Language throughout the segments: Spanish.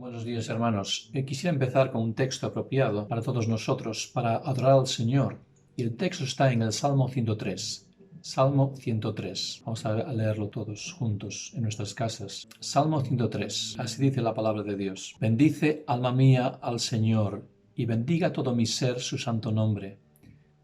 Buenos días, hermanos. Quisiera empezar con un texto apropiado para todos nosotros para adorar al Señor. Y el texto está en el Salmo 103. Salmo 103. Vamos a leerlo todos juntos en nuestras casas. Salmo 103. Así dice la palabra de Dios. Bendice, alma mía, al Señor, y bendiga todo mi ser su santo nombre.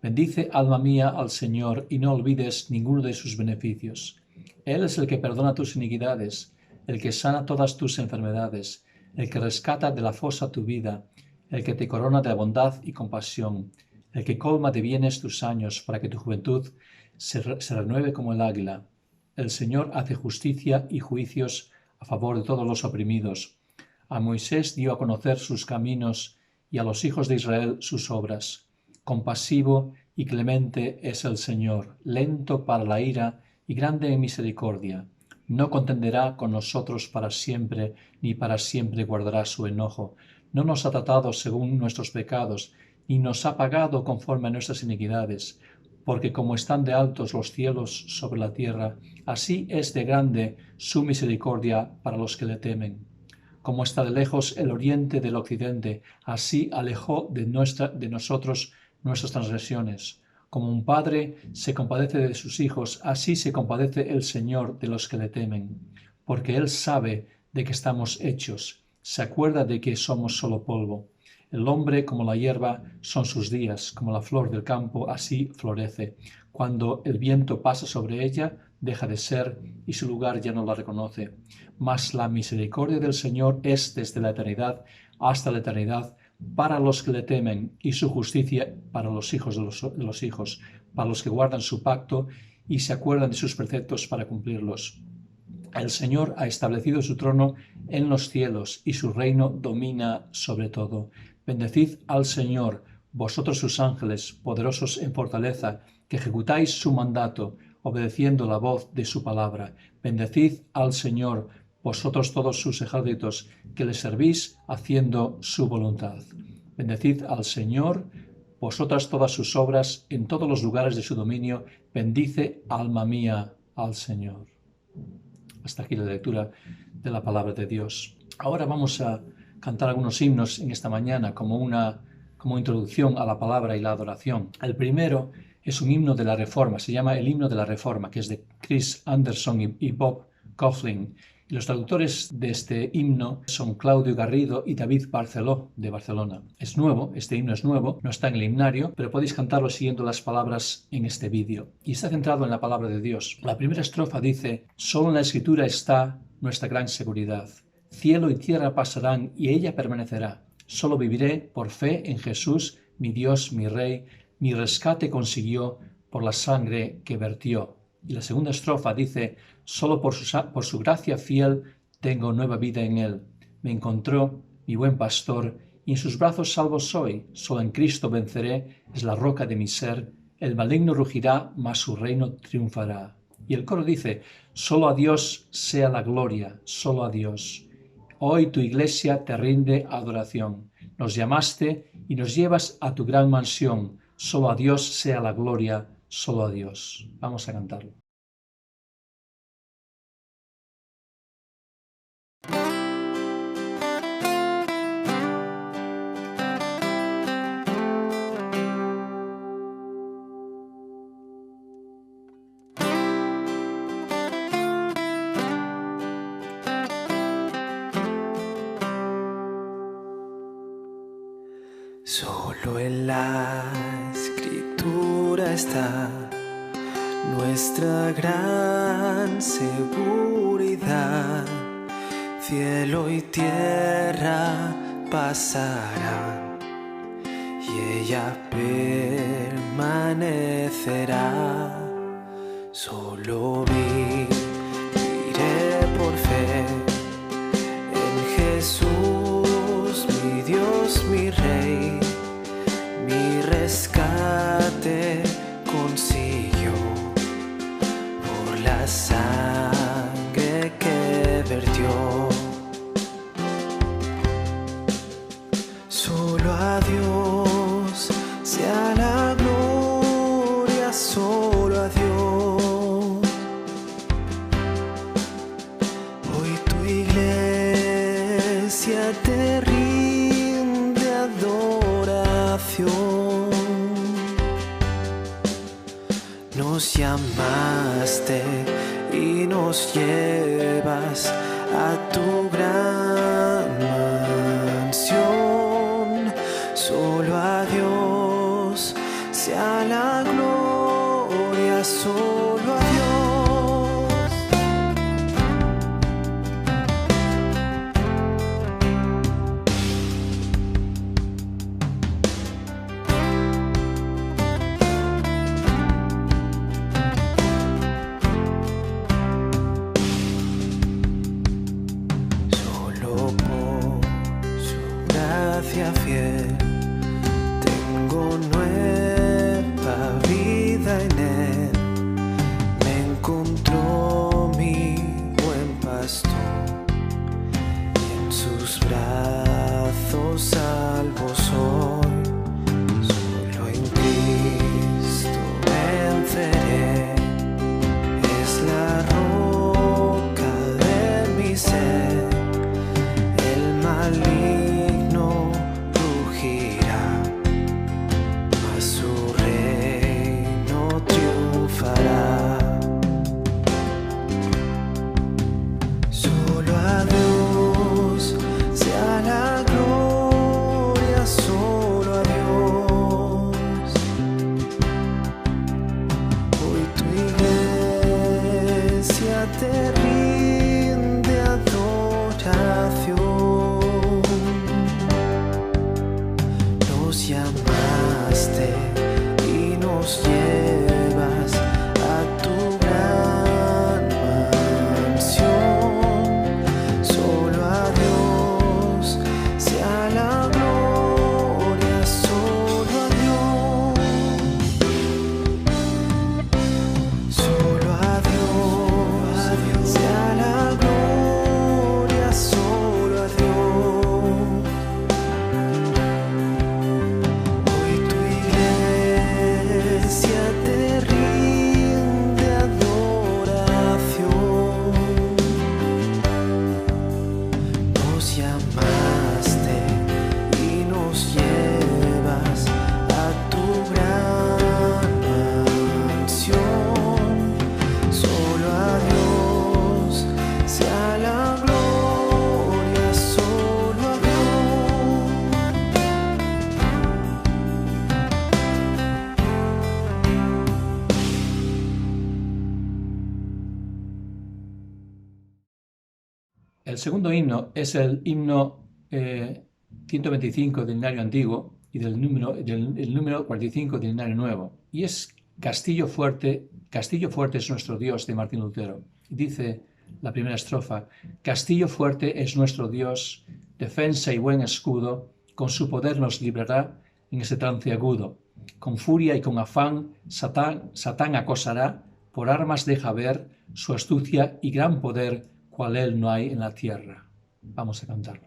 Bendice, alma mía, al Señor, y no olvides ninguno de sus beneficios. Él es el que perdona tus iniquidades, el que sana todas tus enfermedades, el que rescata de la fosa tu vida, el que te corona de bondad y compasión, el que colma de bienes tus años para que tu juventud se renueve como el águila. El Señor hace justicia y juicios a favor de todos los oprimidos. A Moisés dio a conocer sus caminos y a los hijos de Israel sus obras. Compasivo y clemente es el Señor, lento para la ira y grande en misericordia. No contenderá con nosotros para siempre, ni para siempre guardará su enojo. No nos ha tratado según nuestros pecados, ni nos ha pagado conforme a nuestras iniquidades. Porque como están de altos los cielos sobre la tierra, así es de grande su misericordia para los que le temen. Como está de lejos el oriente del occidente, así alejó de nosotros nuestras transgresiones. Como un padre se compadece de sus hijos, así se compadece el Señor de los que le temen. Porque Él sabe de qué estamos hechos, se acuerda de que somos solo polvo. El hombre como la hierba son sus días, como la flor del campo, así florece. Cuando el viento pasa sobre ella, deja de ser, y su lugar ya no la reconoce. Mas la misericordia del Señor es desde la eternidad hasta la eternidad, para los que le temen, y su justicia para los hijos de los hijos, para los que guardan su pacto y se acuerdan de sus preceptos para cumplirlos. El Señor ha establecido su trono en los cielos, y su reino domina sobre todo. Bendecid al Señor, vosotros sus ángeles, poderosos en fortaleza, que ejecutáis su mandato, obedeciendo la voz de su palabra. Bendecid al Señor, vosotros todos sus ejércitos, que le servís haciendo su voluntad. Bendecid al Señor, vosotras todas sus obras, en todos los lugares de su dominio. Bendice, alma mía, al Señor. Hasta aquí la lectura de la palabra de Dios. Ahora vamos a cantar algunos himnos en esta mañana como introducción a la palabra y la adoración. El primero es un himno de la Reforma, se llama el himno de la Reforma, que es de Chris Anderson y Bob Coughlin. Y los traductores de este himno son Claudio Garrido y David Barceló, de Barcelona. Es nuevo, este himno es nuevo, no está en el himnario, pero podéis cantarlo siguiendo las palabras en este vídeo. Y está centrado en la palabra de Dios. La primera estrofa dice: solo en la Escritura está nuestra gran seguridad. Cielo y tierra pasarán y ella permanecerá. Solo viviré por fe en Jesús, mi Dios, mi Rey. Mi rescate consiguió por la sangre que vertió. Y la segunda estrofa dice: solo por su gracia fiel tengo nueva vida en él. Me encontró mi buen pastor, y en sus brazos salvo soy. Solo en Cristo venceré, es la roca de mi ser. El maligno rugirá, mas su reino triunfará. Y el coro dice: solo a Dios sea la gloria, solo a Dios. Hoy tu iglesia te rinde adoración. Nos llamaste y nos llevas a tu gran mansión. Solo a Dios sea la gloria, solo a Dios. Vamos a cantarlo. Solo en la Escritura está nuestra gran seguridad. Cielo y tierra pasarán y ella permanecerá. Solo viviré por fe en Jesús, mi Dios, mi Rey. Mi rescate consiguió por la sangre que vertió. Solo a Dios sea la gloria, solo a Dios. Hoy tu iglesia te rinde adoración. Nos llamaste y nos llevas a tu gran mansión. Solo a Dios sea la gloria, solo a Dios. Fiel, tengo nueva vida en Él. Me encontró mi buen pastor y en sus brazos salvo soy. Solo en Cristo venceré, es la roca de mi ser, el maligno su reino triunfará. Solo a Dios sea la gloria, solo a Dios. Hoy tu iglesia te rinde adoración. Nos llamaste y nos llevas a tu gran mansión. Solo a Dios sea la gloria, solo a Dios. Solo a Dios sea la gloria, solo a Dios. Te rinde adoración. Nos llamaste y nos llevas a tu gran mansión. Solo a Dios sea la gloria, solo a Dios. El segundo himno es el himno 125 del Himnario Antiguo y el número 45 del Himnario Nuevo. Y es Castillo fuerte es nuestro Dios, de Martín Lutero. Dice la primera estrofa: Castillo fuerte es nuestro Dios, defensa y buen escudo, con su poder nos librará en ese trance agudo. Con furia y con afán, Satán acosará, por armas deja ver su astucia y gran poder, cual él no hay en la tierra. Vamos a cantarlo.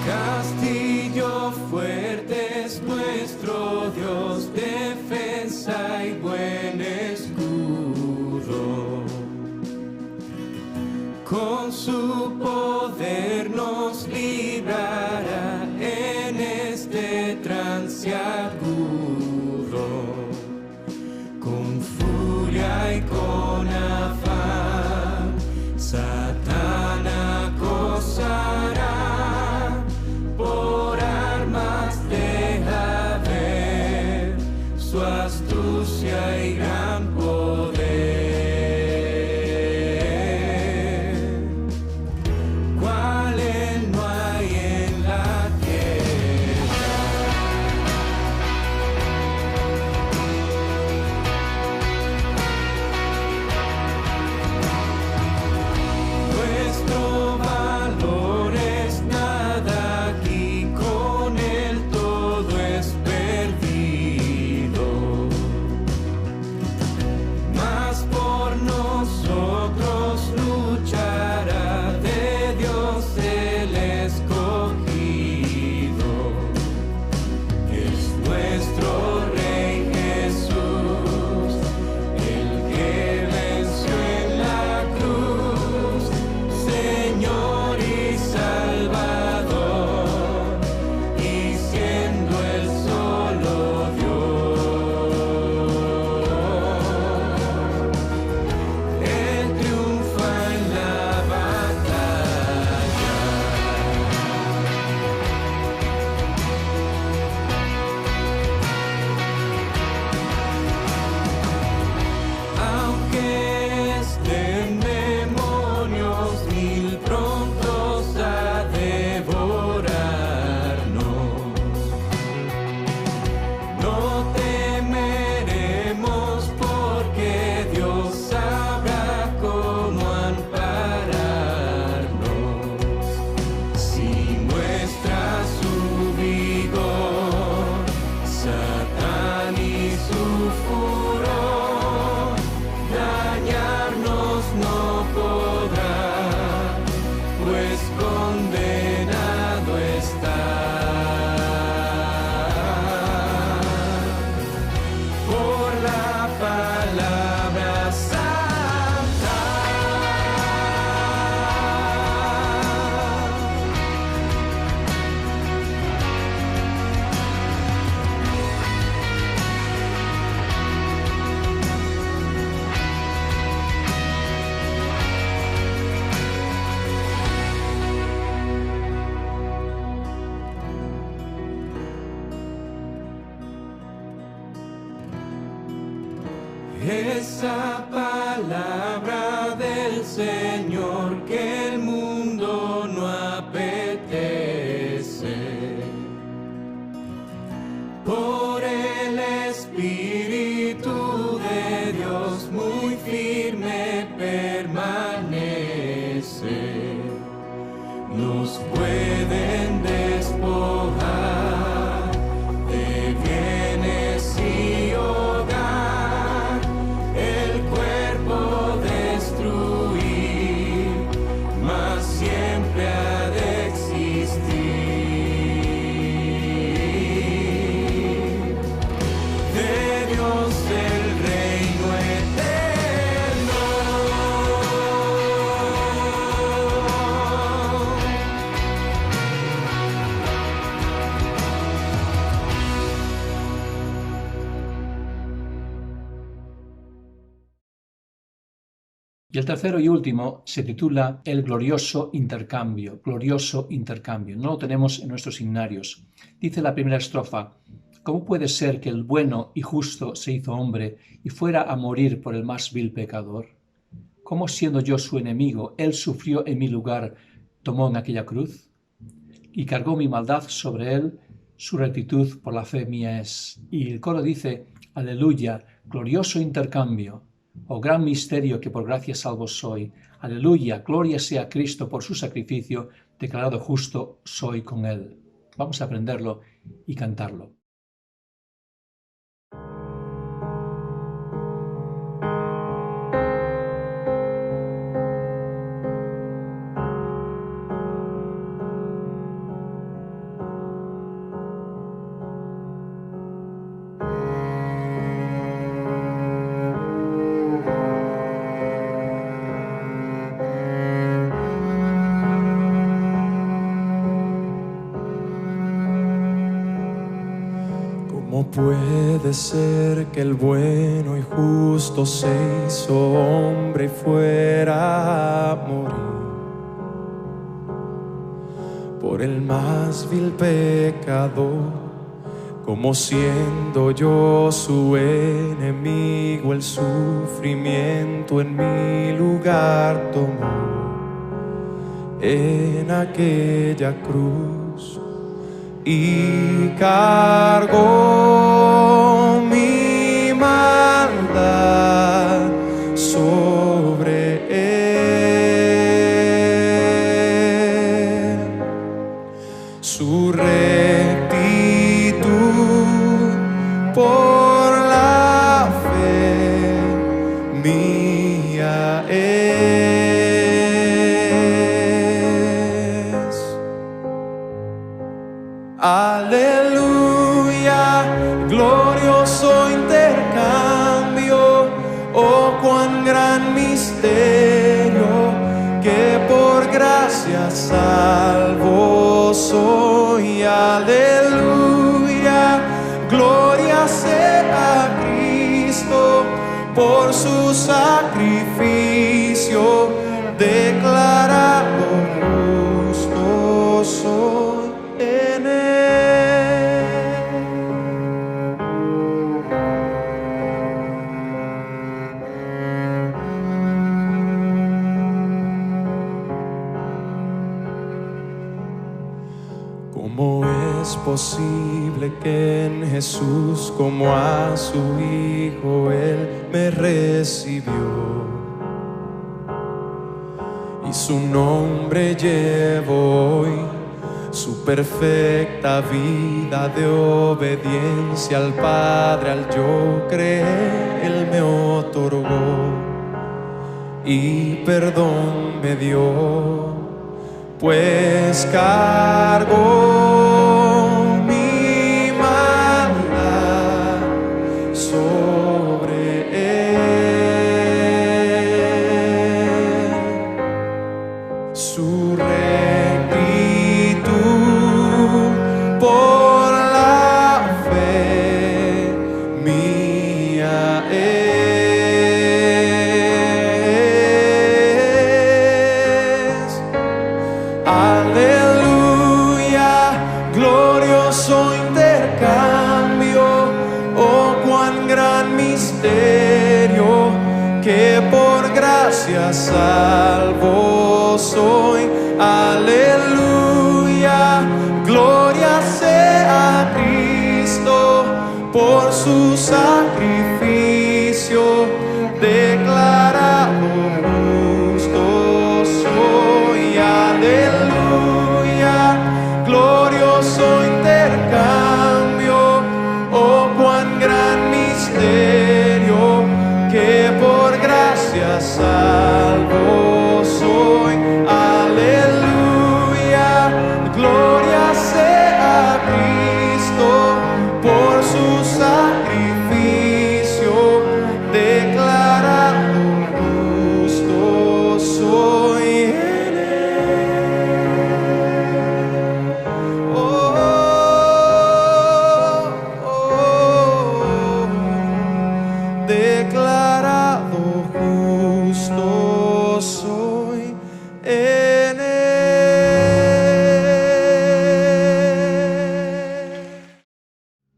Castillo fuerte es nuestro Dios, defensa y buen escudo. Con su poder nos librará en este trance agudo. Con furia y con afán, Satán acosará, por armas deja ver su astucia y gran poder. Cual él no hay en la tierra. Nuestro valor es nada aquí, con él todo es perdido. esa palabra del Señor que el mundo no apetece. Por el Espíritu de Dios muy firme permanece. Nos pueden despojar de bienes y hogar, el cuerpo destruir, mas siempre ha de existir. De Dios el reino eterno. Y el tercero y último se titula El glorioso intercambio. Glorioso intercambio. No lo tenemos en nuestros himnarios. Dice la primera estrofa: ¿cómo puede ser que el bueno y justo se hizo hombre y fuera a morir por el más vil pecador? ¿Cómo, siendo yo su enemigo, él sufrió en mi lugar, tomó en aquella cruz? Y cargó mi maldad sobre él, su rectitud por la fe mía es. Y el coro dice: aleluya, glorioso intercambio. Oh gran misterio que por gracia salvo soy. Aleluya, gloria sea a Cristo por su sacrificio, declarado justo soy con él. Vamos a aprenderlo y cantarlo. ¿Cómo puede ser que el bueno y justo se hizo hombre y fuera a morir por el más vil pecador? Como siendo yo su enemigo, el sufrimiento en mi lugar tomó en aquella cruz. Y cargó mi maldad sobre él, su rectitud por la fe mía es. Aleluya, glorioso intercambio, oh cuán gran misterio, que por gracia salvo soy. Aleluya, gloria sea a Cristo por su sacrificio, declarado justo soy en él. ¿Cómo es posible que en Jesús, como a su Hijo, Él me recibió? Y su nombre llevo hoy, su perfecta vida de obediencia al Padre, al yo creer, Él me otorgó y perdón me dio, pues cargó mi maldad sobre él, su rectitud por la fe mía es. Aleluya, glorioso intercambio, oh cuán gran misterio, gracia salvo soy. Aleluya, gloria sea a Cristo por su sacrificio, declarado justo soy. Aleluya, glorioso intercambio, oh cuán gran misterio, que por gracia salvo soy. Aleluya, gloria sea a Cristo por su sacrificio, declarado justo soy en él. Oh, oh, oh, declarado justo soy en él.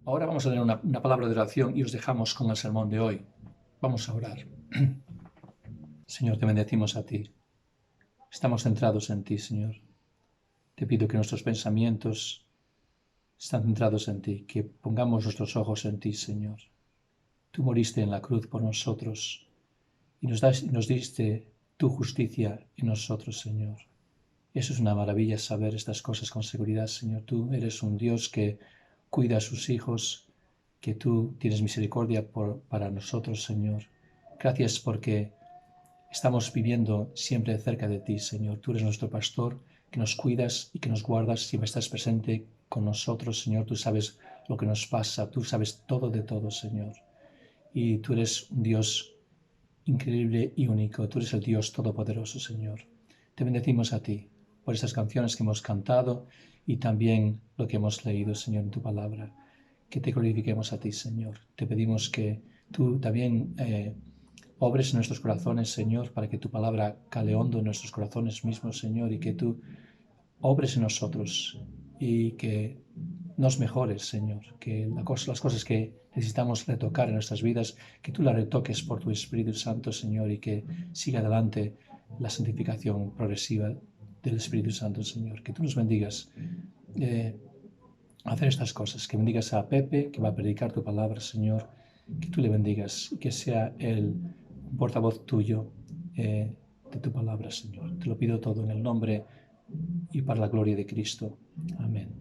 Ahora vamos a tener una palabra de oración y os dejamos con el sermón de hoy. Vamos a orar. Señor, te bendecimos a ti. Estamos centrados en ti, Señor. Te pido que nuestros pensamientos estén centrados en ti, que pongamos nuestros ojos en ti, Señor. Tú moriste en la cruz por nosotros y nos diste tu justicia en nosotros, Señor. Eso es una maravilla, saber estas cosas con seguridad, Señor. Tú eres un Dios que cuida a sus hijos, que tú tienes misericordia para nosotros, Señor. Gracias porque estamos viviendo siempre cerca de ti, Señor. Tú eres nuestro pastor, que nos cuidas y que nos guardas. Siempre estás presente con nosotros, Señor. Tú sabes lo que nos pasa. Tú sabes todo de todo, Señor. Y tú eres un Dios increíble y único. Tú eres el Dios todopoderoso, Señor. Te bendecimos a ti por estas canciones que hemos cantado y también lo que hemos leído, Señor, en tu palabra. Que te glorifiquemos a ti, Señor. Te pedimos que tú también obres en nuestros corazones, Señor, para que tu palabra cale hondo en nuestros corazones mismos, Señor, y que tú obres en nosotros y que nos mejores, Señor, que las cosas que necesitamos retocar en nuestras vidas, que tú las retoques por tu Espíritu Santo, Señor, y que siga adelante la santificación progresiva del Espíritu Santo, Señor. Que tú nos bendigas hacer estas cosas, que bendigas a Pepe, que va a predicar tu palabra, Señor, que tú le bendigas y que sea el portavoz tuyo de tu palabra, Señor. Te lo pido todo en el nombre y para la gloria de Cristo. Amén.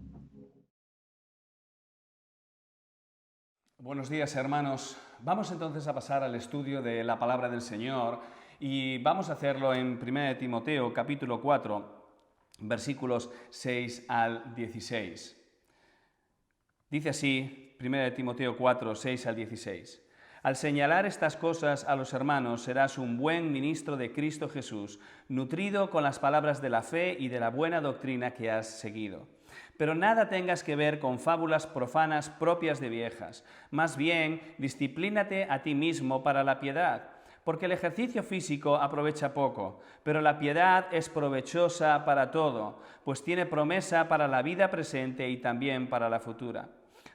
Buenos días, hermanos. Vamos entonces a pasar al estudio de la palabra del Señor y vamos a hacerlo en 1 Timoteo, capítulo 4, versículos 6 al 16. Dice así, 1 Timoteo 4, 6 al 16. Al señalar estas cosas a los hermanos, serás un buen ministro de Cristo Jesús, nutrido con las palabras de la fe y de la buena doctrina que has seguido. Pero nada tengas que ver con fábulas profanas propias de viejas. Más bien, disciplínate a ti mismo para la piedad, porque el ejercicio físico aprovecha poco, pero la piedad es provechosa para todo, pues tiene promesa para la vida presente y también para la futura.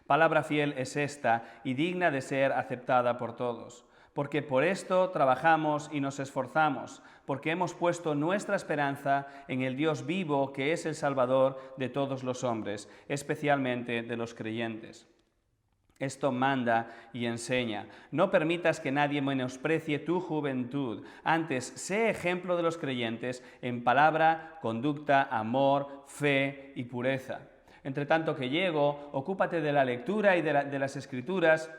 Palabra fiel es esta y digna de ser aceptada por todos, porque por esto trabajamos y nos esforzamos, porque hemos puesto nuestra esperanza en el Dios vivo, que es el Salvador de todos los hombres, especialmente de los creyentes. Esto manda y enseña. No permitas que nadie menosprecie tu juventud. Antes, sé ejemplo de los creyentes en palabra, conducta, amor, fe y pureza. Entre tanto que llego, ocúpate de la lectura y de las Escrituras,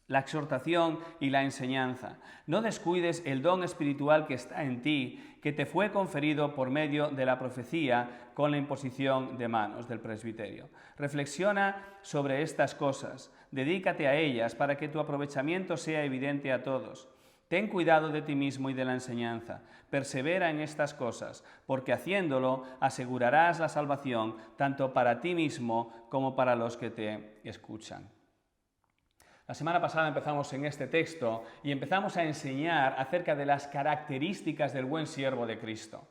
la exhortación y la enseñanza. No descuides el don espiritual que está en ti, que te fue conferido por medio de la profecía con la imposición de manos del presbiterio. Reflexiona sobre estas cosas, dedícate a ellas para que tu aprovechamiento sea evidente a todos. Ten cuidado de ti mismo y de la enseñanza. Persevera en estas cosas, porque haciéndolo asegurarás la salvación tanto para ti mismo como para los que te escuchan. La semana pasada empezamos en este texto y empezamos a enseñar acerca de las características del buen siervo de Cristo.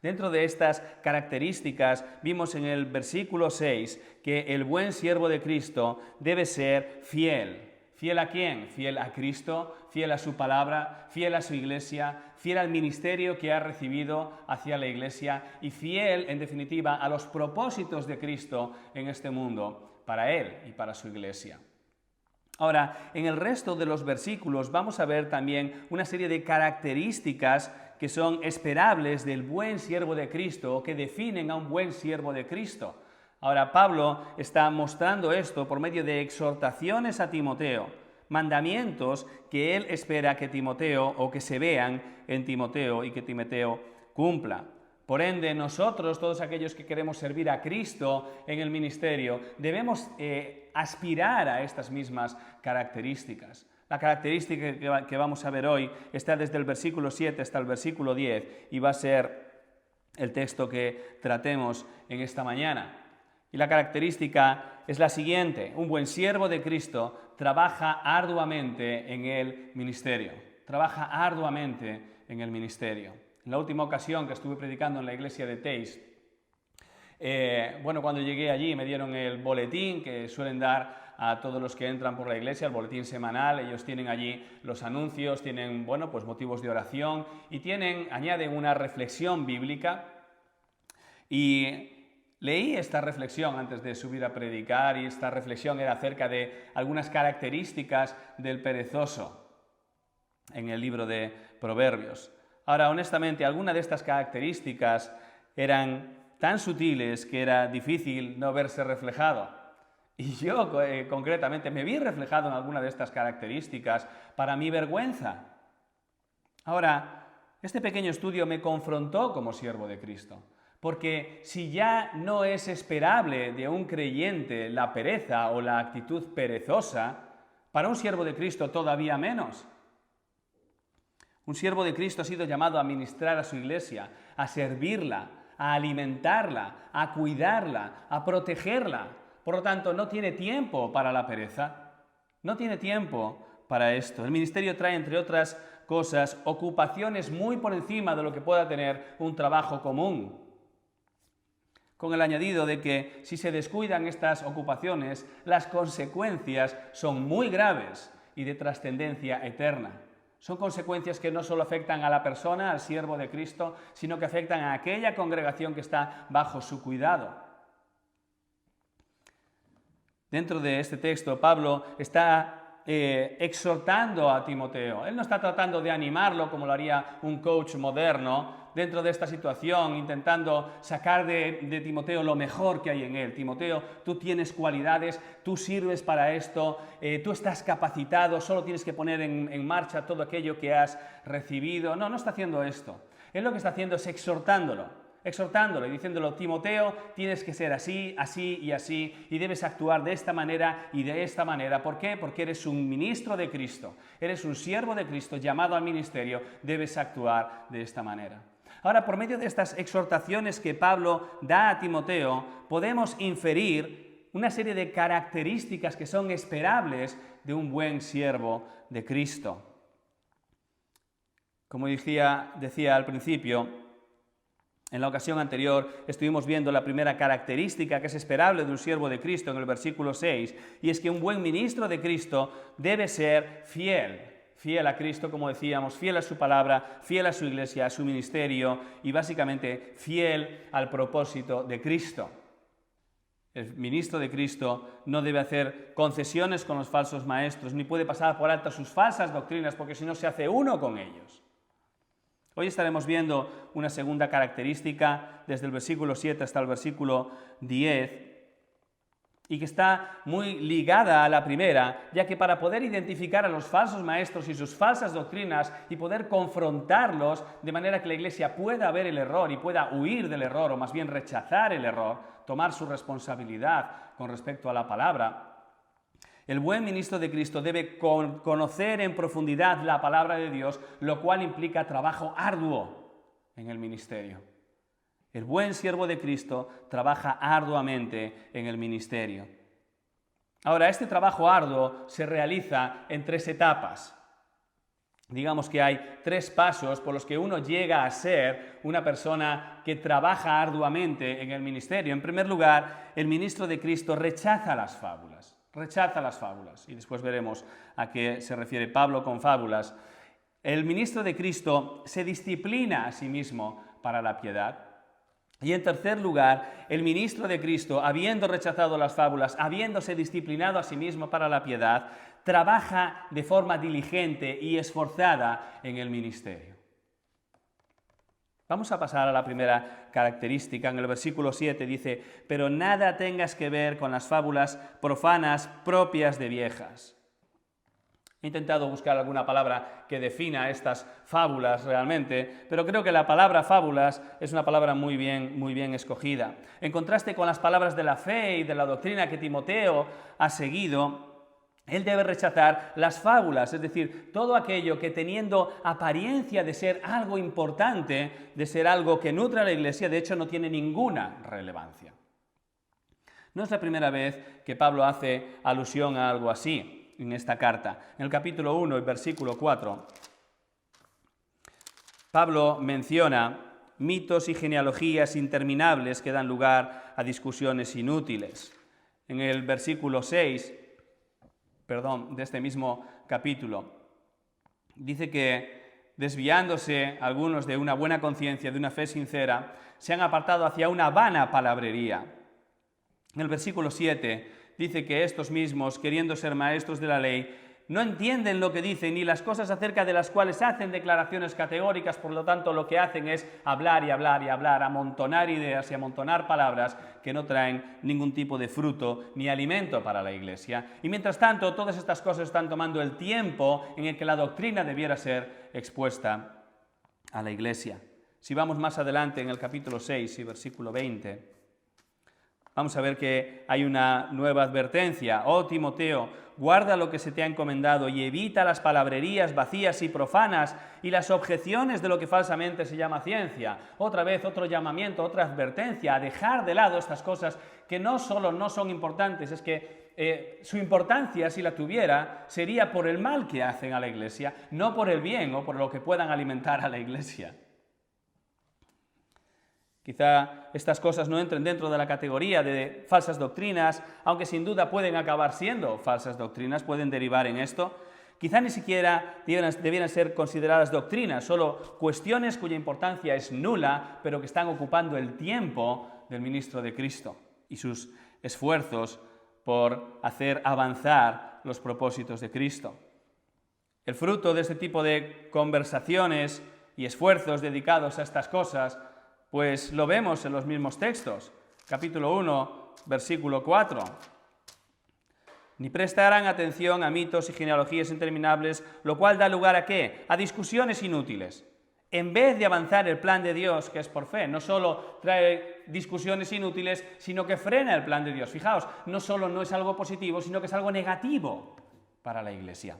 Dentro de estas características vimos en el versículo 6 que el buen siervo de Cristo debe ser fiel. ¿Fiel a quién? Fiel a Cristo, fiel a su palabra, fiel a su iglesia, fiel al ministerio que ha recibido hacia la iglesia y fiel, en definitiva, a los propósitos de Cristo en este mundo, para Él y para su iglesia. Ahora, en el resto de los versículos vamos a ver también una serie de características que son esperables del buen siervo de Cristo o que definen a un buen siervo de Cristo. Ahora, Pablo está mostrando esto por medio de exhortaciones a Timoteo, mandamientos que él espera que Timoteo o que se vean en Timoteo y que Timoteo cumpla. Por ende, nosotros, todos aquellos que queremos servir a Cristo en el ministerio, debemos aspirar a estas mismas características. La característica que vamos a ver hoy está desde el versículo 7 hasta el versículo 10 y va a ser el texto que tratemos en esta mañana. Y la característica es la siguiente: un buen siervo de Cristo trabaja arduamente en el ministerio. Trabaja arduamente en el ministerio. En la última ocasión que estuve predicando en la iglesia de Teis, cuando llegué allí me dieron el boletín que suelen dar a todos los que entran por la iglesia, el boletín semanal. Ellos tienen allí los anuncios, tienen motivos de oración y añaden una reflexión bíblica. Y leí esta reflexión antes de subir a predicar y esta reflexión era acerca de algunas características del perezoso en el libro de Proverbios. Ahora, honestamente, algunas de estas características eran tan sutiles que era difícil no verse reflejado. Y yo, concretamente, me vi reflejado en alguna de estas características para mi vergüenza. Ahora, este pequeño estudio me confrontó como siervo de Cristo. Porque si ya no es esperable de un creyente la pereza o la actitud perezosa, para un siervo de Cristo todavía menos. Un siervo de Cristo ha sido llamado a ministrar a su iglesia, a servirla, a alimentarla, a cuidarla, a protegerla. Por lo tanto, no tiene tiempo para la pereza, no tiene tiempo para esto. El ministerio trae, entre otras cosas, ocupaciones muy por encima de lo que pueda tener un trabajo común. Con el añadido de que si se descuidan estas ocupaciones, las consecuencias son muy graves y de trascendencia eterna. Son consecuencias que no solo afectan a la persona, al siervo de Cristo, sino que afectan a aquella congregación que está bajo su cuidado. Dentro de este texto, Pablo está exhortando a Timoteo. Él no está tratando de animarlo como lo haría un coach moderno dentro de esta situación, intentando sacar de Timoteo lo mejor que hay en él. Timoteo, tú tienes cualidades, tú sirves para esto, tú estás capacitado, solo tienes que poner en marcha todo aquello que has recibido. No está haciendo esto. Él lo que está haciendo es exhortándolo y diciéndolo: Timoteo, tienes que ser así, así y así, y debes actuar de esta manera y de esta manera. ¿Por qué? Porque eres un ministro de Cristo, eres un siervo de Cristo llamado al ministerio, debes actuar de esta manera. Ahora, por medio de estas exhortaciones que Pablo da a Timoteo, podemos inferir una serie de características que son esperables de un buen siervo de Cristo. Como decía al principio, en la ocasión anterior estuvimos viendo la primera característica que es esperable de un siervo de Cristo en el versículo 6, y es que un buen ministro de Cristo debe ser fiel a Cristo, como decíamos, fiel a su palabra, fiel a su iglesia, a su ministerio y básicamente fiel al propósito de Cristo. El ministro de Cristo no debe hacer concesiones con los falsos maestros, ni puede pasar por alto sus falsas doctrinas, porque si no se hace uno con ellos. Hoy estaremos viendo una segunda característica desde el versículo 7 hasta el versículo 10 y que está muy ligada a la primera, ya que para poder identificar a los falsos maestros y sus falsas doctrinas y poder confrontarlos de manera que la iglesia pueda ver el error y pueda huir del error, o más bien rechazar el error, tomar su responsabilidad con respecto a la palabra, el buen ministro de Cristo debe conocer en profundidad la palabra de Dios, lo cual implica trabajo arduo en el ministerio. El buen siervo de Cristo trabaja arduamente en el ministerio. Ahora, este trabajo arduo se realiza en 3 etapas. Digamos que hay 3 pasos por los que uno llega a ser una persona que trabaja arduamente en el ministerio. En primer lugar, el ministro de Cristo rechaza las fábulas. rechaza las fábulas. Y después veremos a qué se refiere Pablo con fábulas. El ministro de Cristo se disciplina a sí mismo para la piedad. Y en tercer lugar, el ministro de Cristo, habiendo rechazado las fábulas, habiéndose disciplinado a sí mismo para la piedad, trabaja de forma diligente y esforzada en el ministerio. Vamos a pasar a la primera característica. En el versículo 7 dice: pero nada tengas que ver con las fábulas profanas propias de viejas. He intentado buscar alguna palabra que defina estas fábulas realmente, pero creo que la palabra fábulas es una palabra muy bien escogida. En contraste con las palabras de la fe y de la doctrina que Timoteo ha seguido, él debe rechazar las fábulas, es decir, todo aquello que teniendo apariencia de ser algo importante, de ser algo que nutre a la Iglesia, de hecho no tiene ninguna relevancia. No es la primera vez que Pablo hace alusión a algo así en esta carta. En el capítulo 1, el versículo 4, Pablo menciona mitos y genealogías interminables que dan lugar a discusiones inútiles. En el versículo 6, de este mismo capítulo, dice que desviándose algunos de una buena conciencia, de una fe sincera, se han apartado hacia una vana palabrería. En el versículo 7 dice que estos mismos, queriendo ser maestros de la ley, no entienden lo que dicen ni las cosas acerca de las cuales hacen declaraciones categóricas, por lo tanto lo que hacen es hablar y hablar y hablar, amontonar ideas y amontonar palabras que no traen ningún tipo de fruto ni alimento para la Iglesia. Y mientras tanto, todas estas cosas están tomando el tiempo en el que la doctrina debiera ser expuesta a la Iglesia. Si vamos más adelante en el capítulo 6 y versículo 20, vamos a ver que hay una nueva advertencia. Oh Timoteo, guarda lo que se te ha encomendado y evita las palabrerías vacías y profanas y las objeciones de lo que falsamente se llama ciencia. Otra vez, otro llamamiento, otra advertencia a dejar de lado estas cosas que no solo no son importantes, es que su importancia, si la tuviera, sería por el mal que hacen a la Iglesia, no por el bien o por lo que puedan alimentar a la Iglesia. Quizá estas cosas no entren dentro de la categoría de falsas doctrinas, aunque sin duda pueden acabar siendo falsas doctrinas, pueden derivar en esto. Quizá ni siquiera debieran ser consideradas doctrinas, solo cuestiones cuya importancia es nula, pero que están ocupando el tiempo del ministro de Cristo y sus esfuerzos por hacer avanzar los propósitos de Cristo. El fruto de este tipo de conversaciones y esfuerzos dedicados a estas cosas, pues lo vemos en los mismos textos. Capítulo 1, versículo 4. Ni prestarán atención a mitos y genealogías interminables, lo cual da lugar ¿a qué? A discusiones inútiles. En vez de avanzar el plan de Dios, que es por fe, no solo trae discusiones inútiles, sino que frena el plan de Dios. Fijaos, no solo no es algo positivo, sino que es algo negativo para la Iglesia.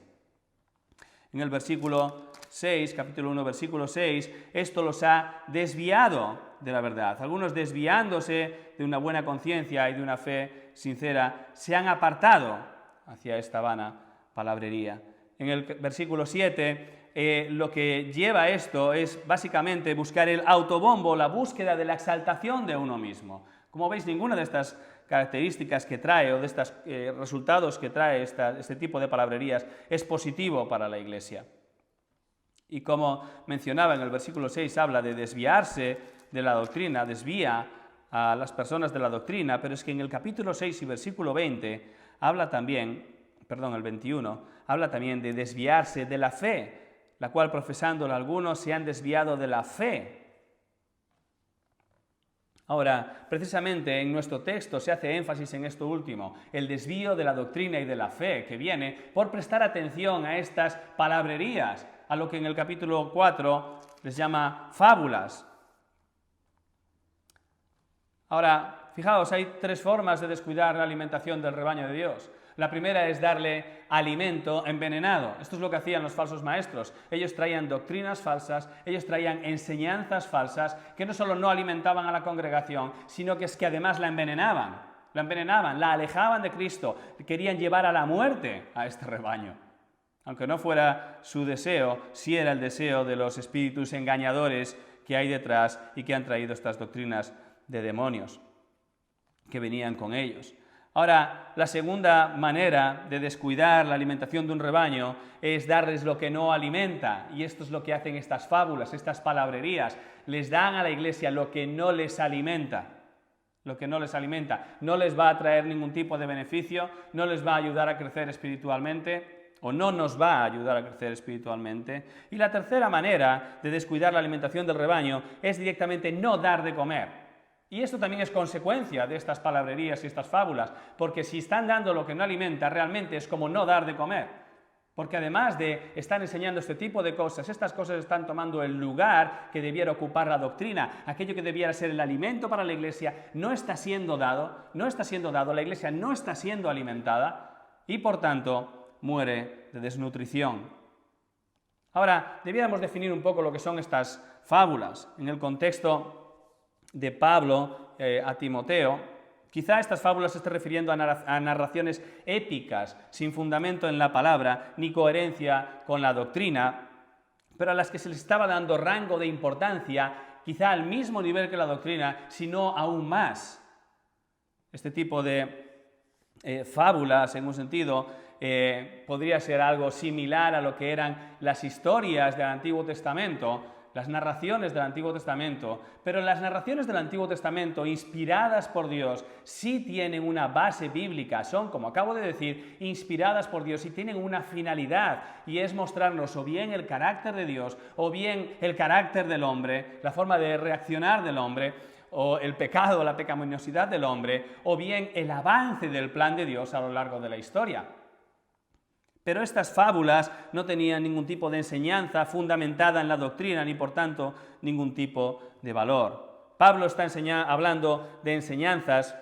En el versículo 6, capítulo 1, versículo 6, esto los ha desviado de la verdad. Algunos, desviándose de una buena conciencia y de una fe sincera, se han apartado hacia esta vana palabrería. En el versículo 7, lo que lleva a esto es básicamente buscar el autobombo, la búsqueda de la exaltación de uno mismo. Como veis, ninguna de estas características que trae o de estos resultados que trae este tipo de palabrerías es positivo para la Iglesia. Y como mencionaba en el versículo 6, habla de desviarse de la doctrina, desvía a las personas de la doctrina, pero es que en el capítulo 6 y versículo 20 el 21, habla también de desviarse de la fe, la cual profesándola algunos se han desviado de la fe. Ahora, precisamente en nuestro texto se hace énfasis en esto último, el desvío de la doctrina y de la fe, que viene por prestar atención a estas palabrerías, a lo que en el capítulo 4 les llama fábulas. Ahora, fijaos, hay tres formas de descuidar la alimentación del rebaño de Dios. La primera es darle alimento envenenado. Esto es lo que hacían los falsos maestros. Ellos traían doctrinas falsas, ellos traían enseñanzas falsas que no solo no alimentaban a la congregación, sino que es que además la envenenaban, la alejaban de Cristo, querían llevar a la muerte a este rebaño. Aunque no fuera su deseo, sí era el deseo de los espíritus engañadores que hay detrás y que han traído estas doctrinas de demonios que venían con ellos. Ahora, la segunda manera de descuidar la alimentación de un rebaño es darles lo que no alimenta, y esto es lo que hacen estas fábulas, estas palabrerías. Les dan a la iglesia lo que no les alimenta. Lo que no les alimenta. No les va a traer ningún tipo de beneficio, no les va a ayudar a crecer espiritualmente, o no nos va a ayudar a crecer espiritualmente. Y la tercera manera de descuidar la alimentación del rebaño es directamente no dar de comer. Y esto también es consecuencia de estas palabrerías y estas fábulas, porque si están dando lo que no alimenta, realmente es como no dar de comer. Porque además de estar enseñando este tipo de cosas, estas cosas están tomando el lugar que debiera ocupar la doctrina. Aquello que debiera ser el alimento para la iglesia no está siendo dado, la iglesia no está siendo alimentada y por tanto muere de desnutrición. Ahora, debiéramos definir un poco lo que son estas fábulas en el contexto de Pablo a Timoteo. Quizá estas fábulas se estén refiriendo a narraciones épicas, sin fundamento en la palabra, ni coherencia con la doctrina, pero a las que se les estaba dando rango de importancia, quizá al mismo nivel que la doctrina, sino aún más. Este tipo de fábulas, en un sentido, podría ser algo similar a lo que eran las historias del Antiguo Testamento, las narraciones del Antiguo Testamento, pero las narraciones del Antiguo Testamento, inspiradas por Dios, sí tienen una base bíblica, son, como acabo de decir, inspiradas por Dios y tienen una finalidad, y es mostrarnos o bien el carácter de Dios, o bien el carácter del hombre, la forma de reaccionar del hombre, o el pecado, la pecaminosidad del hombre, o bien el avance del plan de Dios a lo largo de la historia. Pero estas fábulas no tenían ningún tipo de enseñanza fundamentada en la doctrina, ni por tanto ningún tipo de valor. Pablo está hablando de enseñanzas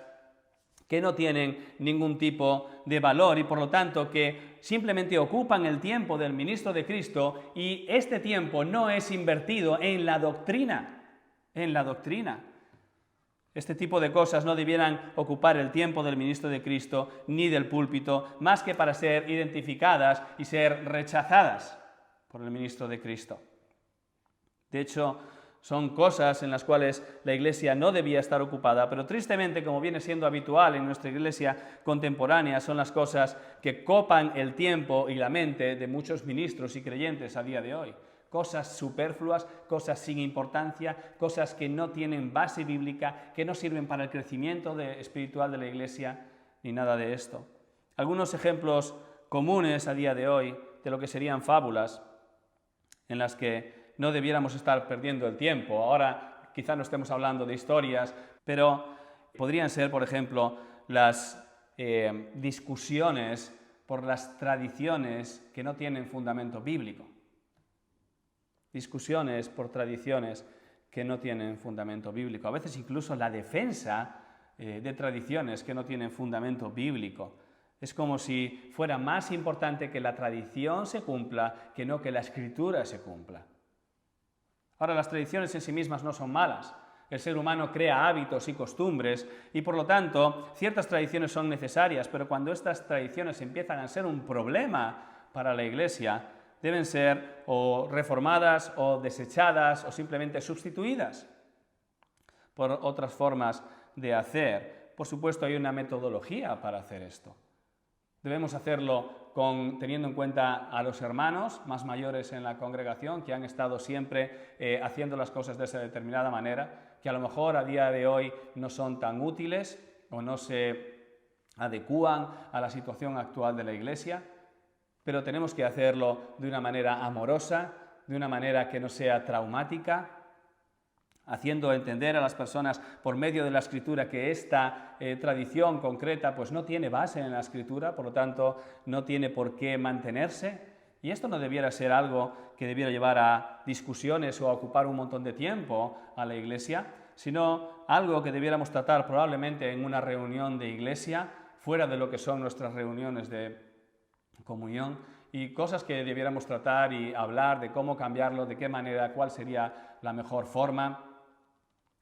que no tienen ningún tipo de valor y por lo tanto que simplemente ocupan el tiempo del ministro de Cristo, y este tiempo no es invertido en la doctrina. Este tipo de cosas no debieran ocupar el tiempo del ministro de Cristo ni del púlpito, más que para ser identificadas y ser rechazadas por el ministro de Cristo. De hecho, son cosas en las cuales la iglesia no debía estar ocupada, pero tristemente, como viene siendo habitual en nuestra iglesia contemporánea, son las cosas que copan el tiempo y la mente de muchos ministros y creyentes a día de hoy. Cosas superfluas, cosas sin importancia, cosas que no tienen base bíblica, que no sirven para el crecimiento espiritual de la iglesia, ni nada de esto. Algunos ejemplos comunes a día de hoy de lo que serían fábulas en las que no debiéramos estar perdiendo el tiempo. Ahora quizá no estemos hablando de historias, pero podrían ser, por ejemplo, las discusiones por las tradiciones que no tienen fundamento bíblico. Discusiones por tradiciones que no tienen fundamento bíblico. A veces incluso la defensa de tradiciones que no tienen fundamento bíblico. Es como si fuera más importante que la tradición se cumpla que no que la Escritura se cumpla. Ahora, las tradiciones en sí mismas no son malas. El ser humano crea hábitos y costumbres y, por lo tanto, ciertas tradiciones son necesarias, pero cuando estas tradiciones empiezan a ser un problema para la Iglesia, deben ser o reformadas o desechadas o simplemente sustituidas por otras formas de hacer. Por supuesto, hay una metodología para hacer esto. Debemos hacerlo teniendo en cuenta a los hermanos más mayores en la congregación que han estado siempre haciendo las cosas de esa determinada manera, que a lo mejor a día de hoy no son tan útiles o no se adecúan a la situación actual de la Iglesia, pero tenemos que hacerlo de una manera amorosa, de una manera que no sea traumática, haciendo entender a las personas por medio de la Escritura que esta tradición concreta pues no tiene base en la Escritura, por lo tanto no tiene por qué mantenerse. Y esto no debiera ser algo que debiera llevar a discusiones o a ocupar un montón de tiempo a la Iglesia, sino algo que debiéramos tratar probablemente en una reunión de iglesia, fuera de lo que son nuestras reuniones de comunión, y cosas que debiéramos tratar y hablar de cómo cambiarlo, de qué manera, cuál sería la mejor forma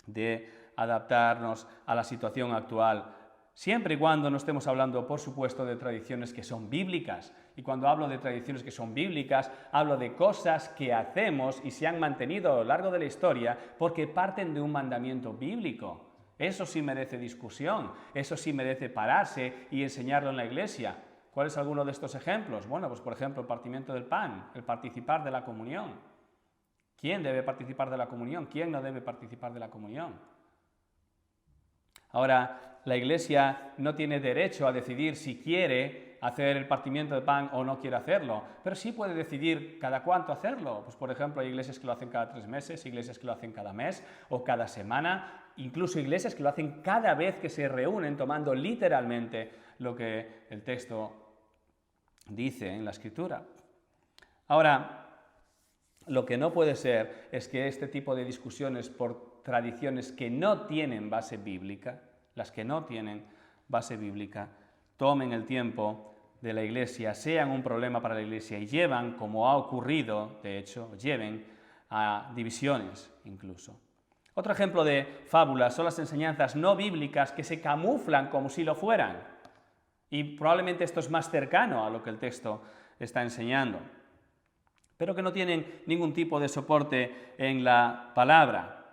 de adaptarnos a la situación actual, siempre y cuando no estemos hablando, por supuesto, de tradiciones que son bíblicas. Y cuando hablo de tradiciones que son bíblicas, hablo de cosas que hacemos y se han mantenido a lo largo de la historia porque parten de un mandamiento bíblico. Eso sí merece discusión, eso sí merece pararse y enseñarlo en la iglesia. ¿Cuál es alguno de estos ejemplos? Bueno, pues por ejemplo, el partimiento del pan, el participar de la comunión. ¿Quién debe participar de la comunión? ¿Quién no debe participar de la comunión? Ahora, la iglesia no tiene derecho a decidir si quiere hacer el partimiento de pan o no quiere hacerlo, pero sí puede decidir cada cuánto hacerlo. Pues por ejemplo, hay iglesias que lo hacen cada 3 meses, iglesias que lo hacen cada mes o cada semana, incluso iglesias que lo hacen cada vez que se reúnen, tomando literalmente lo que el texto dice en la Escritura. Ahora, lo que no puede ser es que este tipo de discusiones por tradiciones que no tienen base bíblica, las que no tienen base bíblica, tomen el tiempo de la iglesia, sean un problema para la iglesia y llevan, como ha ocurrido, de hecho, lleven a divisiones incluso. Otro ejemplo de fábulas son las enseñanzas no bíblicas que se camuflan como si lo fueran. Y probablemente esto es más cercano a lo que el texto está enseñando, pero que no tienen ningún tipo de soporte en la palabra.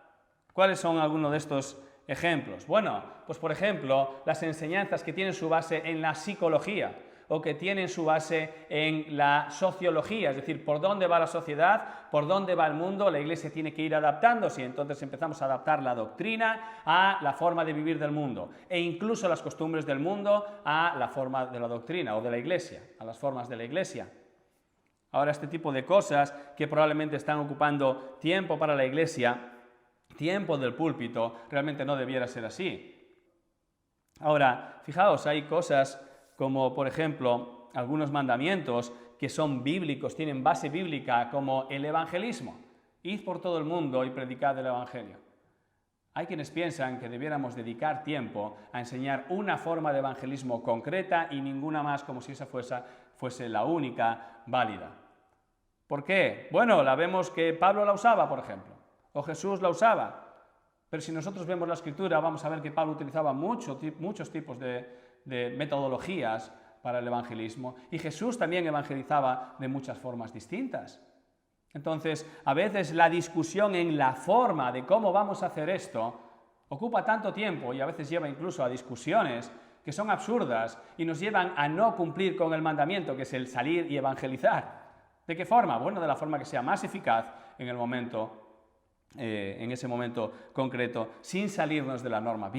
¿Cuáles son algunos de estos ejemplos? Bueno, pues por ejemplo, las enseñanzas que tienen su base en la psicología o que tienen su base en la sociología, es decir, por dónde va la sociedad, por dónde va el mundo, la iglesia tiene que ir adaptándose y entonces empezamos a adaptar la doctrina a la forma de vivir del mundo e incluso las costumbres del mundo a la forma de la doctrina o de la iglesia, a las formas de la iglesia. Ahora, este tipo de cosas que probablemente están ocupando tiempo para la iglesia, tiempo del púlpito, realmente no debiera ser así. Ahora, fijaos, hay cosas como, por ejemplo, algunos mandamientos que son bíblicos, tienen base bíblica, como el evangelismo. Id por todo el mundo y predicad el evangelio. Hay quienes piensan que debiéramos dedicar tiempo a enseñar una forma de evangelismo concreta y ninguna más, como si esa fuese la única válida. ¿Por qué? Bueno, la vemos que Pablo la usaba, por ejemplo, o Jesús la usaba. Pero si nosotros vemos la Escritura, vamos a ver que Pablo utilizaba muchos tipos de metodologías para el evangelismo, y Jesús también evangelizaba de muchas formas distintas. Entonces, a veces la discusión en la forma de cómo vamos a hacer esto ocupa tanto tiempo y a veces lleva incluso a discusiones que son absurdas y nos llevan a no cumplir con el mandamiento, que es el salir y evangelizar. ¿De qué forma? Bueno, de la forma que sea más eficaz en ese momento concreto, sin salirnos de la norma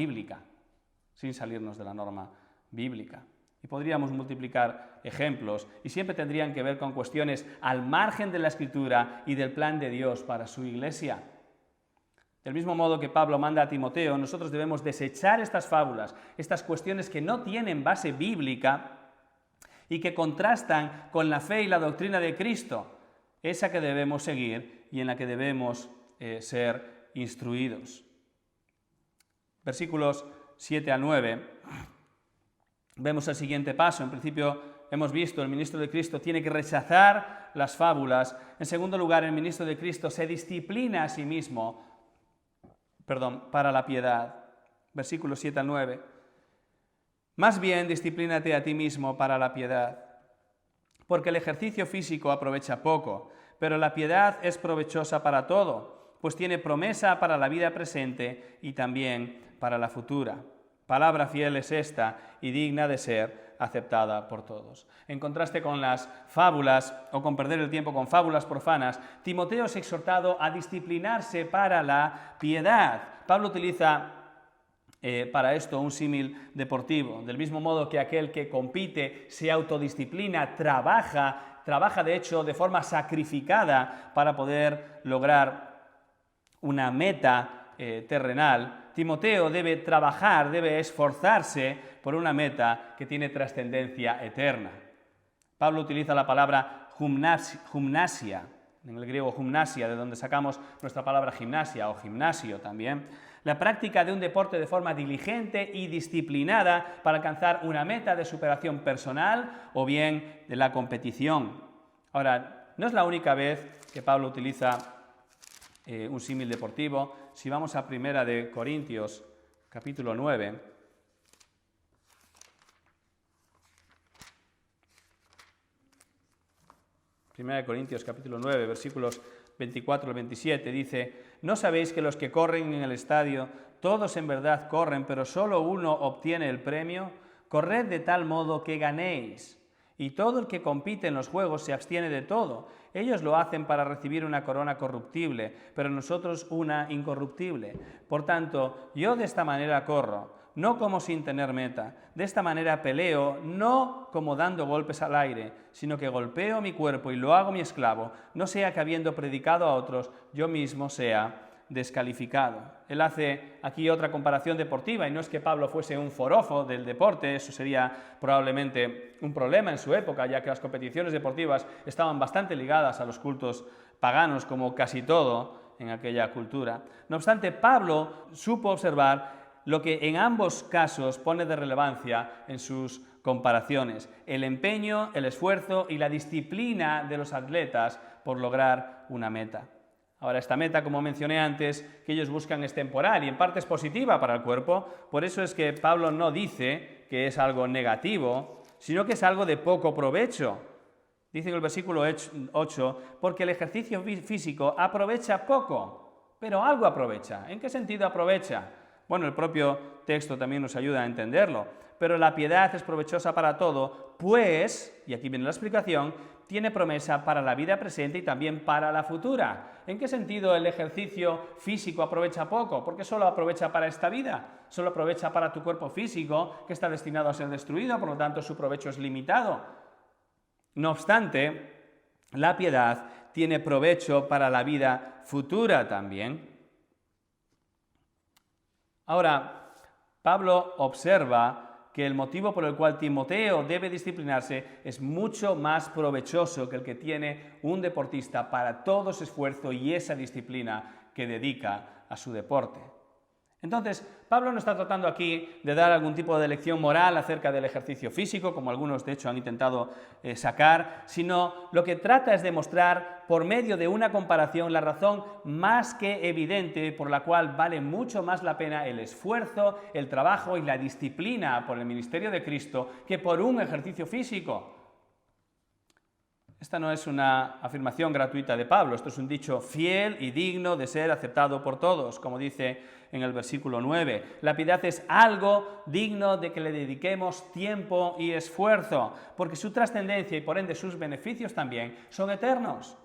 bíblica. Y podríamos multiplicar ejemplos y siempre tendrían que ver con cuestiones al margen de la Escritura y del plan de Dios para su iglesia. Del mismo modo que Pablo manda a Timoteo, nosotros debemos desechar estas fábulas, estas cuestiones que no tienen base bíblica y que contrastan con la fe y la doctrina de Cristo, esa que debemos seguir y en la que debemos ser instruidos. Versículos 7 al 9, vemos el siguiente paso. En principio hemos visto, el ministro de Cristo tiene que rechazar las fábulas. En segundo lugar, el ministro de Cristo se disciplina a sí mismo, para la piedad. Versículos 7 al 9. Más bien, disciplínate a ti mismo para la piedad, porque el ejercicio físico aprovecha poco, pero la piedad es provechosa para todo, pues tiene promesa para la vida presente y también para la futura. Palabra fiel es esta y digna de ser aceptada por todos. En contraste con las fábulas o con perder el tiempo con fábulas profanas, Timoteo es exhortado a disciplinarse para la piedad. Pablo utiliza para esto un símil deportivo. Del mismo modo que aquel que compite se autodisciplina, trabaja de hecho de forma sacrificada para poder lograr una meta terrenal, Timoteo debe trabajar, debe esforzarse por una meta que tiene trascendencia eterna. Pablo utiliza la palabra gimnasia, en el griego gimnasia, de donde sacamos nuestra palabra gimnasia o gimnasio también, la práctica de un deporte de forma diligente y disciplinada para alcanzar una meta de superación personal o bien de la competición. Ahora, no es la única vez que Pablo utiliza un símil deportivo. Si vamos a 1 de Corintios, capítulo 9, Primera de Corintios, capítulo 9, versículos 24 al 27, dice: ¿No sabéis que los que corren en el estadio, todos en verdad corren, pero solo uno obtiene el premio? Corred de tal modo que ganéis. Y todo el que compite en los juegos se abstiene de todo. Ellos lo hacen para recibir una corona corruptible, pero nosotros una incorruptible. Por tanto, yo de esta manera corro, no como sin tener meta. De esta manera peleo, no como dando golpes al aire, sino que golpeo mi cuerpo y lo hago mi esclavo, no sea que habiendo predicado a otros, yo mismo sea descalificado. Él hace aquí otra comparación deportiva, y no es que Pablo fuese un forofo del deporte, eso sería probablemente un problema en su época, ya que las competiciones deportivas estaban bastante ligadas a los cultos paganos, como casi todo en aquella cultura. No obstante, Pablo supo observar lo que en ambos casos pone de relevancia en sus comparaciones: el empeño, el esfuerzo y la disciplina de los atletas por lograr una meta. Ahora, esta meta, como mencioné antes, que ellos buscan es temporal y en parte es positiva para el cuerpo. Por eso es que Pablo no dice que es algo negativo, sino que es algo de poco provecho. Dice en el versículo 8, porque el ejercicio físico aprovecha poco, pero algo aprovecha. ¿En qué sentido aprovecha? Bueno, el propio texto también nos ayuda a entenderlo. Pero la piedad es provechosa para todo, pues, y aquí viene la explicación, tiene promesa para la vida presente y también para la futura. ¿En qué sentido el ejercicio físico aprovecha poco? Porque solo aprovecha para esta vida, solo aprovecha para tu cuerpo físico, que está destinado a ser destruido, por lo tanto su provecho es limitado. No obstante, la piedad tiene provecho para la vida futura también. Ahora, Pablo observa que el motivo por el cual Timoteo debe disciplinarse es mucho más provechoso que el que tiene un deportista para todo su esfuerzo y esa disciplina que dedica a su deporte. Entonces, Pablo no está tratando aquí de dar algún tipo de lección moral acerca del ejercicio físico, como algunos de hecho han intentado sacar, sino lo que trata es de mostrar por medio de una comparación la razón más que evidente por la cual vale mucho más la pena el esfuerzo, el trabajo y la disciplina por el ministerio de Cristo que por un ejercicio físico. Esta no es una afirmación gratuita de Pablo, esto es un dicho fiel y digno de ser aceptado por todos, como dice en el versículo 9. La piedad es algo digno de que le dediquemos tiempo y esfuerzo, porque su trascendencia y por ende sus beneficios también son eternos.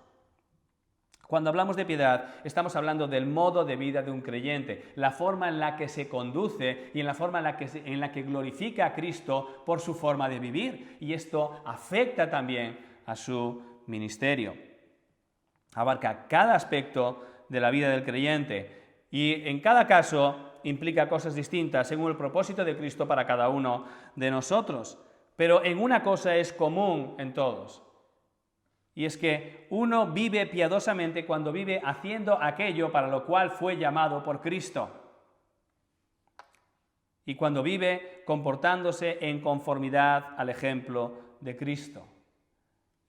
Cuando hablamos de piedad, estamos hablando del modo de vida de un creyente, la forma en la que se conduce y en la forma en la que glorifica a Cristo por su forma de vivir, y esto afecta también a su ministerio. Abarca cada aspecto de la vida del creyente y en cada caso implica cosas distintas según el propósito de Cristo para cada uno de nosotros. Pero en una cosa es común en todos, y es que uno vive piadosamente cuando vive haciendo aquello para lo cual fue llamado por Cristo, y cuando vive comportándose en conformidad al ejemplo de Cristo.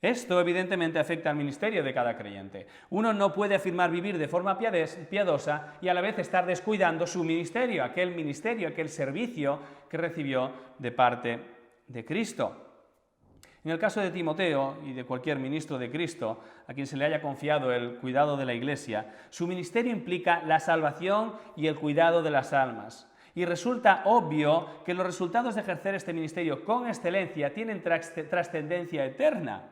Esto evidentemente afecta al ministerio de cada creyente. Uno no puede afirmar vivir de forma piadosa y a la vez estar descuidando su ministerio, aquel servicio que recibió de parte de Cristo. En el caso de Timoteo y de cualquier ministro de Cristo a quien se le haya confiado el cuidado de la Iglesia, su ministerio implica la salvación y el cuidado de las almas. Y resulta obvio que los resultados de ejercer este ministerio con excelencia tienen trascendencia eterna.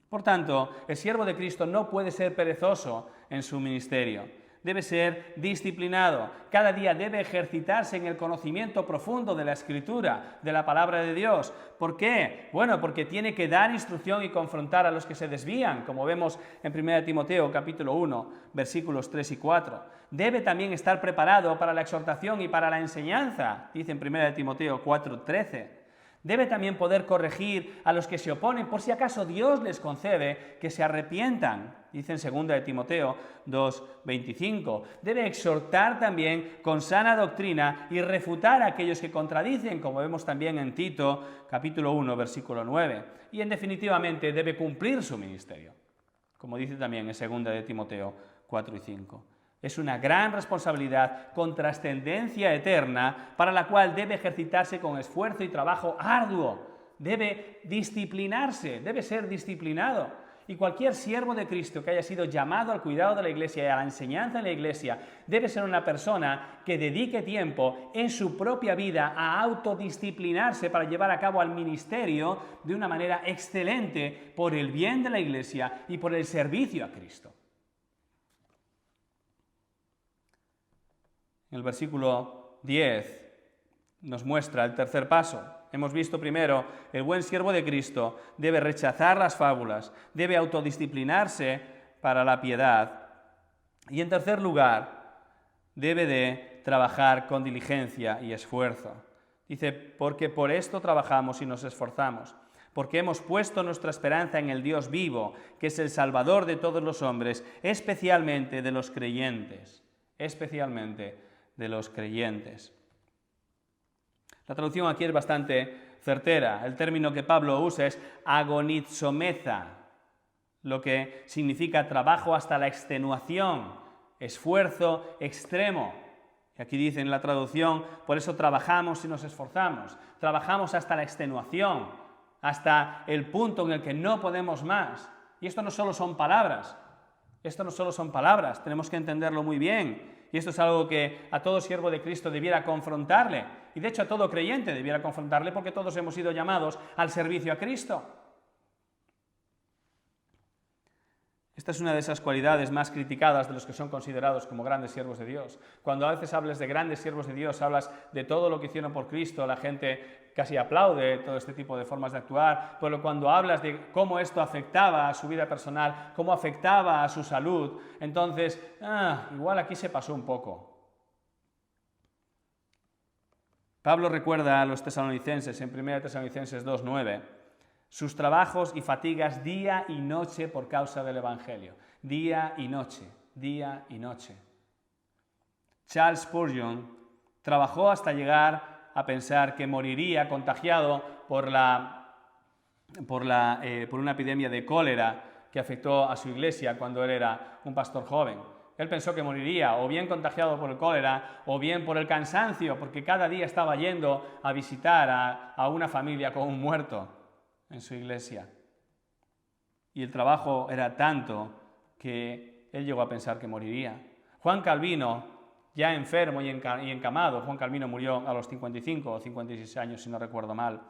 Por tanto, el siervo de Cristo no puede ser perezoso en su ministerio. Debe ser disciplinado. Cada día debe ejercitarse en el conocimiento profundo de la Escritura, de la palabra de Dios. ¿Por qué? Bueno, porque tiene que dar instrucción y confrontar a los que se desvían, como vemos en 1 Timoteo capítulo 1, versículos 3 y 4. Debe también estar preparado para la exhortación y para la enseñanza, dice en 1 Timoteo 4, 13. Debe también poder corregir a los que se oponen, por si acaso Dios les concede que se arrepientan, dice en 2 Timoteo 2:25. Debe exhortar también con sana doctrina y refutar a aquellos que contradicen, como vemos también en Tito, capítulo 1, versículo 9. Y definitivamente debe cumplir su ministerio, como dice también en 2 Timoteo 4 y 5. Es una gran responsabilidad con trascendencia eterna para la cual debe ejercitarse con esfuerzo y trabajo arduo. Debe disciplinarse, debe ser disciplinado. Y cualquier siervo de Cristo que haya sido llamado al cuidado de la Iglesia y a la enseñanza en la Iglesia debe ser una persona que dedique tiempo en su propia vida a autodisciplinarse para llevar a cabo el ministerio de una manera excelente por el bien de la Iglesia y por el servicio a Cristo. En el versículo 10 nos muestra el tercer paso. Hemos visto primero, el buen siervo de Cristo debe rechazar las fábulas, debe autodisciplinarse para la piedad. Y en tercer lugar, debe de trabajar con diligencia y esfuerzo. Dice, porque por esto trabajamos y nos esforzamos, porque hemos puesto nuestra esperanza en el Dios vivo, que es el Salvador de todos los hombres, especialmente de los creyentes. Especialmente de los creyentes. La traducción aquí es bastante certera. El término que Pablo usa es agonizomeza, lo que significa trabajo hasta la extenuación, esfuerzo extremo. Y aquí dice en la traducción, por eso trabajamos y nos esforzamos. Trabajamos hasta la extenuación, hasta el punto en el que no podemos más. Y esto no solo son palabras, tenemos que entenderlo muy bien. Y esto es algo que a todo siervo de Cristo debiera confrontarle. Y de hecho a todo creyente debiera confrontarle porque todos hemos sido llamados al servicio a Cristo. Esta es una de esas cualidades más criticadas de los que son considerados como grandes siervos de Dios. Cuando a veces hablas de grandes siervos de Dios, hablas de todo lo que hicieron por Cristo, la gente casi aplaude todo este tipo de formas de actuar, pero cuando hablas de cómo esto afectaba a su vida personal, cómo afectaba a su salud, entonces, igual aquí se pasó un poco. Pablo recuerda a los tesalonicenses en 1 Tesalonicenses 2:9, sus trabajos y fatigas día y noche por causa del Evangelio. Día y noche, día y noche. Charles Spurgeon trabajó hasta llegar a pensar que moriría contagiado por una epidemia de cólera que afectó a su iglesia cuando él era un pastor joven. Él pensó que moriría o bien contagiado por el cólera o bien por el cansancio, porque cada día estaba yendo a visitar a una familia con un muerto en su iglesia. Y el trabajo era tanto que él llegó a pensar que moriría. Juan Calvino, ya enfermo y encamado, Juan Calvino murió a los 55 o 56 años, si no recuerdo mal.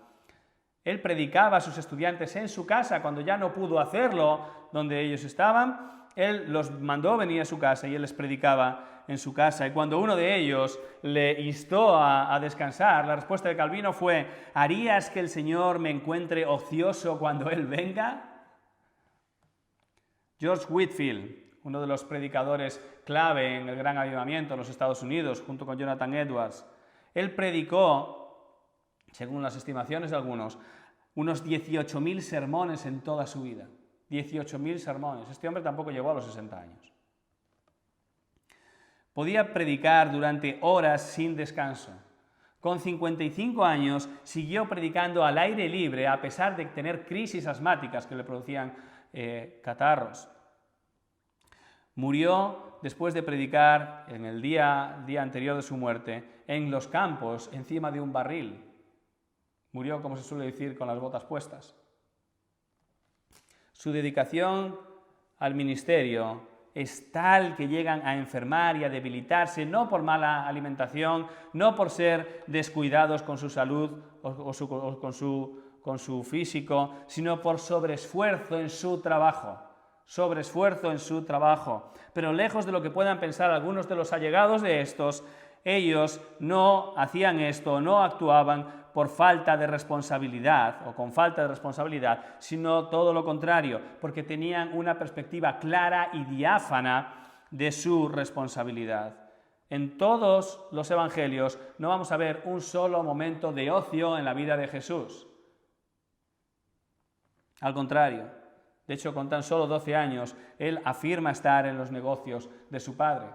Él predicaba a sus estudiantes en su casa cuando ya no pudo hacerlo donde ellos estaban. Él los mandó venir a su casa y él les predicaba en su casa. Y cuando uno de ellos le instó a descansar, la respuesta de Calvino fue: ¿harías que el Señor me encuentre ocioso cuando Él venga? George Whitefield, uno de los predicadores clave en el Gran Avivamiento en los Estados Unidos, junto con Jonathan Edwards, él predicó, según las estimaciones de algunos, unos 18.000 sermones en toda su vida. 18.000 sermones. Este hombre tampoco llegó a los 60 años. Podía predicar durante horas sin descanso. Con 55 años siguió predicando al aire libre a pesar de tener crisis asmáticas que le producían catarros. Murió después de predicar en el día anterior de su muerte en los campos encima de un barril. Murió, como se suele decir, con las botas puestas. Su dedicación al ministerio es tal que llegan a enfermar y a debilitarse, no por mala alimentación, no por ser descuidados con su salud o con su físico, sino por sobreesfuerzo en su trabajo. Sobreesfuerzo en su trabajo. Pero lejos de lo que puedan pensar algunos de los allegados de estos, ellos no hacían esto, no actuaban por falta de responsabilidad o con falta de responsabilidad, sino todo lo contrario, porque tenían una perspectiva clara y diáfana de su responsabilidad. En todos los evangelios no vamos a ver un solo momento de ocio en la vida de Jesús. Al contrario. De hecho, con tan solo 12 años, él afirma estar en los negocios de su padre.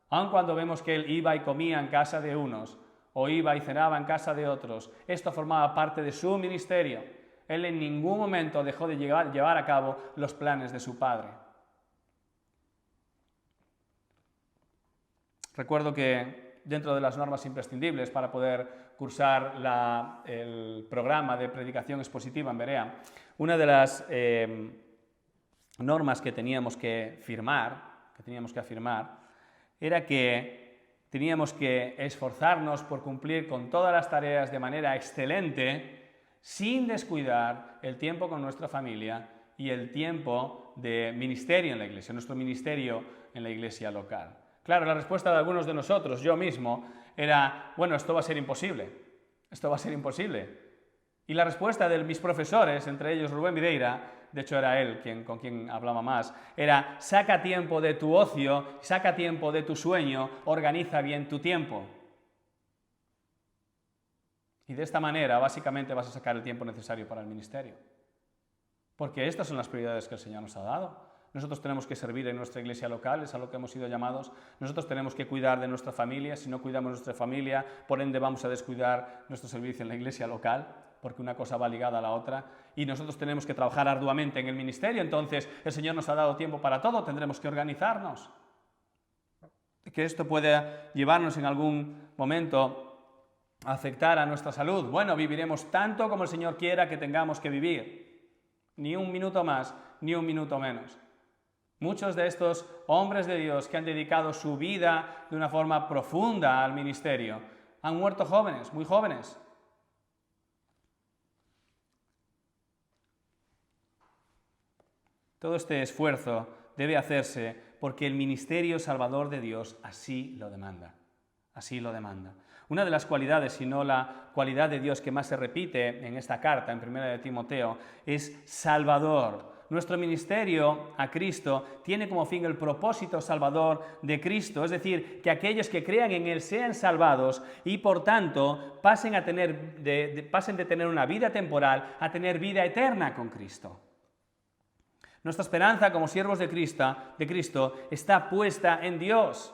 Aun cuando vemos que él iba y comía en casa de unos, o iba y cenaba en casa de otros, esto formaba parte de su ministerio. Él en ningún momento dejó de llevar a cabo los planes de su padre. Recuerdo que dentro de las normas imprescindibles para poder cursar el programa de predicación expositiva en Berea, una de las normas que teníamos que afirmar, era que teníamos que esforzarnos por cumplir con todas las tareas de manera excelente, sin descuidar el tiempo con nuestra familia y el tiempo de ministerio en la iglesia, nuestro ministerio en la iglesia local. Claro, la respuesta de algunos de nosotros, yo mismo, era, bueno, esto va a ser imposible, Y la respuesta de mis profesores, entre ellos Rubén Videira, de hecho era él con quien hablaba más, era, saca tiempo de tu ocio, saca tiempo de tu sueño, organiza bien tu tiempo. Y de esta manera, básicamente, vas a sacar el tiempo necesario para el ministerio. Porque estas son las prioridades que el Señor nos ha dado. Nosotros tenemos que servir en nuestra iglesia local, es a lo que hemos sido llamados. Nosotros tenemos que cuidar de nuestra familia. Si no cuidamos de nuestra familia, por ende vamos a descuidar nuestro servicio en la iglesia local, porque una cosa va ligada a la otra. Y nosotros tenemos que trabajar arduamente en el ministerio. Entonces, el Señor nos ha dado tiempo para todo, tendremos que organizarnos. Que esto pueda llevarnos en algún momento a afectar a nuestra salud. Bueno, viviremos tanto como el Señor quiera que tengamos que vivir. Ni un minuto más, ni un minuto menos. Muchos de estos hombres de Dios que han dedicado su vida de una forma profunda al ministerio han muerto jóvenes, muy jóvenes. Todo este esfuerzo debe hacerse porque el ministerio salvador de Dios así lo demanda. Así lo demanda. Una de las cualidades, si no la cualidad de Dios que más se repite en esta carta, en 1 de Timoteo, es salvador. Nuestro ministerio a Cristo tiene como fin el propósito salvador de Cristo, es decir, que aquellos que crean en Él sean salvados y por tanto pasen de tener una vida temporal a tener vida eterna con Cristo. Nuestra esperanza como siervos de Cristo está puesta en Dios,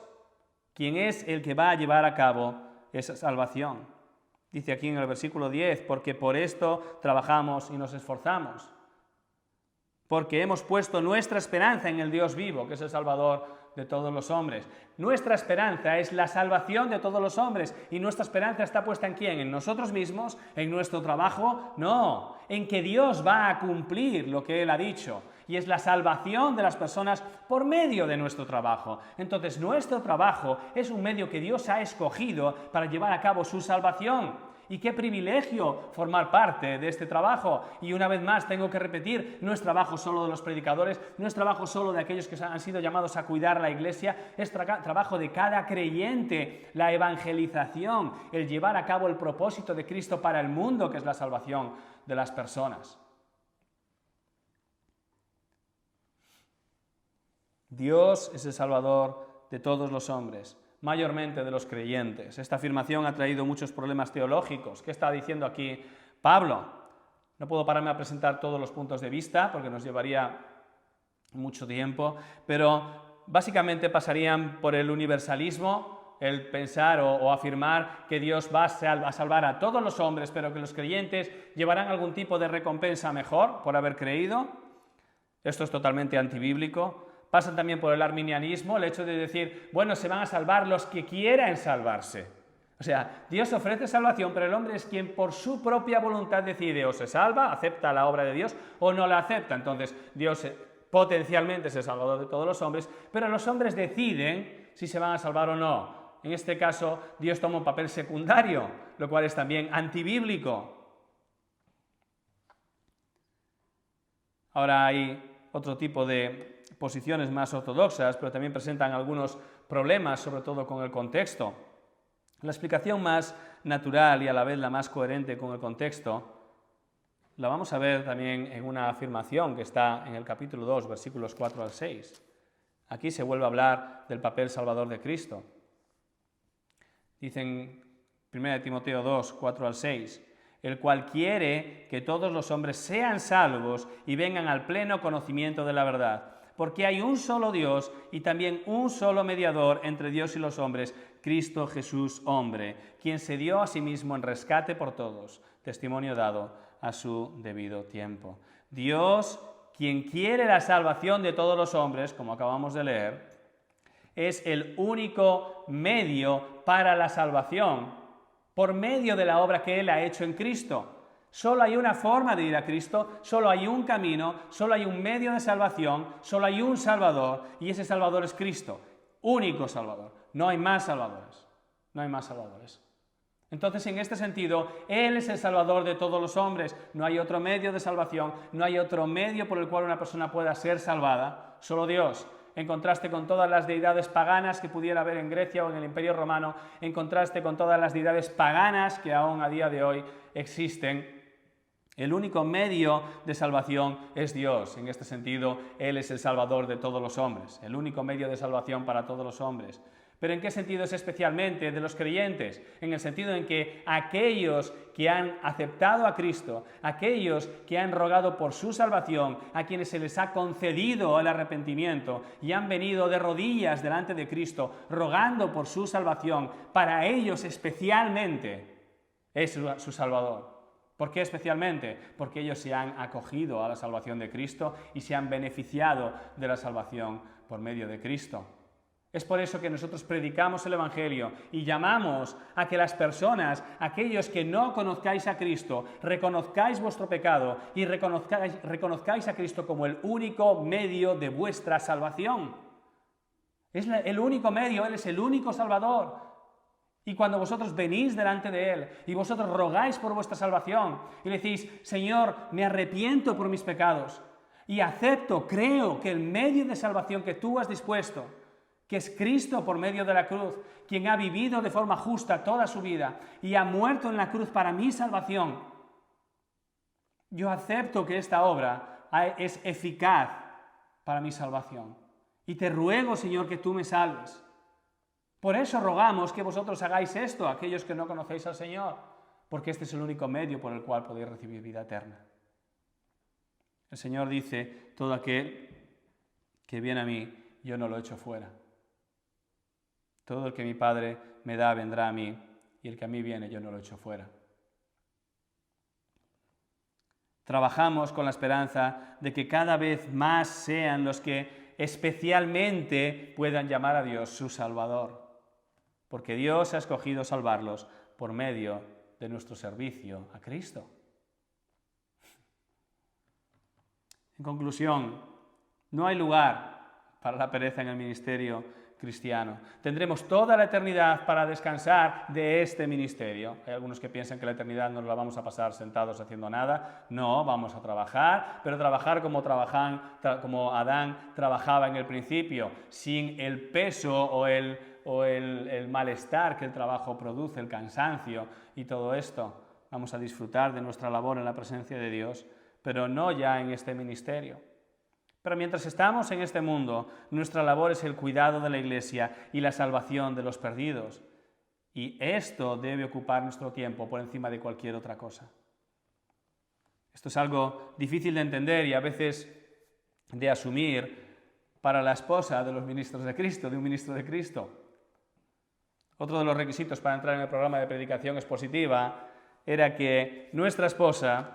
quien es el que va a llevar a cabo esa salvación. Dice aquí en el versículo 10, porque por esto trabajamos y nos esforzamos. Porque hemos puesto nuestra esperanza en el Dios vivo, que es el Salvador de todos los hombres. Nuestra esperanza es la salvación de todos los hombres. ¿Y nuestra esperanza está puesta en quién? ¿En nosotros mismos? ¿En nuestro trabajo? No, en que Dios va a cumplir lo que Él ha dicho. Y es la salvación de las personas por medio de nuestro trabajo. Entonces, nuestro trabajo es un medio que Dios ha escogido para llevar a cabo su salvación. Y qué privilegio formar parte de este trabajo. Y una vez más tengo que repetir, no es trabajo solo de los predicadores, no es trabajo solo de aquellos que han sido llamados a cuidar la iglesia, es trabajo de cada creyente, la evangelización, el llevar a cabo el propósito de Cristo para el mundo, que es la salvación de las personas. Dios es el Salvador de todos los hombres, mayormente de los creyentes. Esta afirmación ha traído muchos problemas teológicos. ¿Qué está diciendo aquí Pablo? No puedo pararme a presentar todos los puntos de vista porque nos llevaría mucho tiempo, pero básicamente pasarían por el universalismo, el pensar o afirmar que Dios va a salvar a todos los hombres, pero que los creyentes llevarán algún tipo de recompensa mejor por haber creído. Esto es totalmente antibíblico. Pasan también por el arminianismo, el hecho de decir, bueno, se van a salvar los que quieran salvarse. O sea, Dios ofrece salvación, pero el hombre es quien por su propia voluntad decide o se salva, acepta la obra de Dios o no la acepta. Entonces, Dios potencialmente es el salvador de todos los hombres, pero los hombres deciden si se van a salvar o no. En este caso, Dios toma un papel secundario, lo cual es también antibíblico. Ahora hay otro tipo de posiciones más ortodoxas, pero también presentan algunos problemas, sobre todo con el contexto. La explicación más natural y a la vez la más coherente con el contexto la vamos a ver también en una afirmación que está en el capítulo 2, versículos 4 al 6. Aquí se vuelve a hablar del papel salvador de Cristo. Dicen 1 Timoteo 2, 4 al 6, el cual quiere que todos los hombres sean salvos y vengan al pleno conocimiento de la verdad. Porque hay un solo Dios y también un solo mediador entre Dios y los hombres, Cristo Jesús hombre, quien se dio a sí mismo en rescate por todos, testimonio dado a su debido tiempo. Dios, quien quiere la salvación de todos los hombres, como acabamos de leer, es el único medio para la salvación, por medio de la obra que Él ha hecho en Cristo. Solo hay una forma de ir a Cristo, solo hay un camino, solo hay un medio de salvación, solo hay un Salvador, y ese Salvador es Cristo, único Salvador. No hay más salvadores, no hay más salvadores. Entonces, en este sentido, Él es el Salvador de todos los hombres. No hay otro medio de salvación, no hay otro medio por el cual una persona pueda ser salvada, solo Dios. En contraste con todas las deidades paganas que pudiera haber en Grecia o en el Imperio Romano, en contraste con todas las deidades paganas que aún a día de hoy existen, el único medio de salvación es Dios. En este sentido, Él es el Salvador de todos los hombres, el único medio de salvación para todos los hombres. ¿Pero en qué sentido es especialmente de los creyentes? En el sentido en que aquellos que han aceptado a Cristo, aquellos que han rogado por su salvación, a quienes se les ha concedido el arrepentimiento y han venido de rodillas delante de Cristo, rogando por su salvación, para ellos especialmente es su Salvador. ¿Por qué especialmente? Porque ellos se han acogido a la salvación de Cristo y se han beneficiado de la salvación por medio de Cristo. Es por eso que nosotros predicamos el Evangelio y llamamos a que las personas, aquellos que no conozcáis a Cristo, reconozcáis vuestro pecado y reconozcáis a Cristo como el único medio de vuestra salvación. Es el único medio, Él es el único Salvador. Y cuando vosotros venís delante de Él y vosotros rogáis por vuestra salvación y le decís, Señor, me arrepiento por mis pecados y acepto, creo que el medio de salvación que tú has dispuesto, que es Cristo por medio de la cruz, quien ha vivido de forma justa toda su vida y ha muerto en la cruz para mi salvación, yo acepto que esta obra es eficaz para mi salvación. Y te ruego, Señor, que tú me salves. Por eso rogamos que vosotros hagáis esto, aquellos que no conocéis al Señor, porque este es el único medio por el cual podéis recibir vida eterna. El Señor dice, todo aquel que viene a mí, yo no lo echo fuera. Todo el que mi Padre me da vendrá a mí, y el que a mí viene, yo no lo echo fuera. Trabajamos con la esperanza de que cada vez más sean los que especialmente puedan llamar a Dios su Salvador, porque Dios ha escogido salvarlos por medio de nuestro servicio a Cristo. En conclusión, no hay lugar para la pereza en el ministerio cristiano. Tendremos toda la eternidad para descansar de este ministerio. Hay algunos que piensan que la eternidad nos la vamos a pasar sentados haciendo nada. No, vamos a trabajar, pero trabajar como Adán trabajaba en el principio, sin el peso o el malestar que el trabajo produce, el cansancio y todo esto. Vamos a disfrutar de nuestra labor en la presencia de Dios, pero no ya en este ministerio. Pero mientras estamos en este mundo, nuestra labor es el cuidado de la Iglesia y la salvación de los perdidos. Y esto debe ocupar nuestro tiempo por encima de cualquier otra cosa. Esto es algo difícil de entender y a veces de asumir para la esposa de los ministros de Cristo, de un ministro de Cristo. Otro de los requisitos para entrar en el programa de predicación expositiva era que nuestra esposa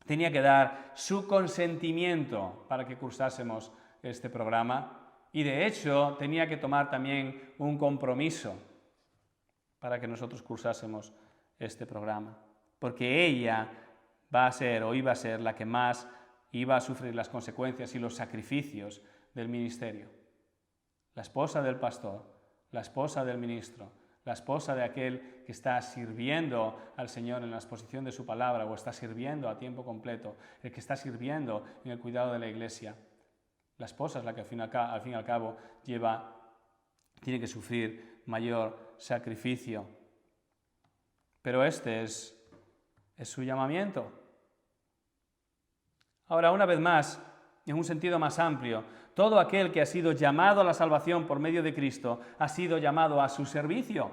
tenía que dar su consentimiento para que cursásemos este programa y de hecho tenía que tomar también un compromiso para que nosotros cursásemos este programa, porque ella va a ser o iba a ser la que más iba a sufrir las consecuencias y los sacrificios del ministerio. La esposa del pastor, la esposa del ministro, la esposa de aquel que está sirviendo al Señor en la exposición de su palabra o está sirviendo a tiempo completo, el que está sirviendo en el cuidado de la Iglesia. La esposa es la que al fin y al cabo tiene que sufrir mayor sacrificio. Pero este es su llamamiento. Ahora, una vez más, en un sentido más amplio, todo aquel que ha sido llamado a la salvación por medio de Cristo ha sido llamado a su servicio.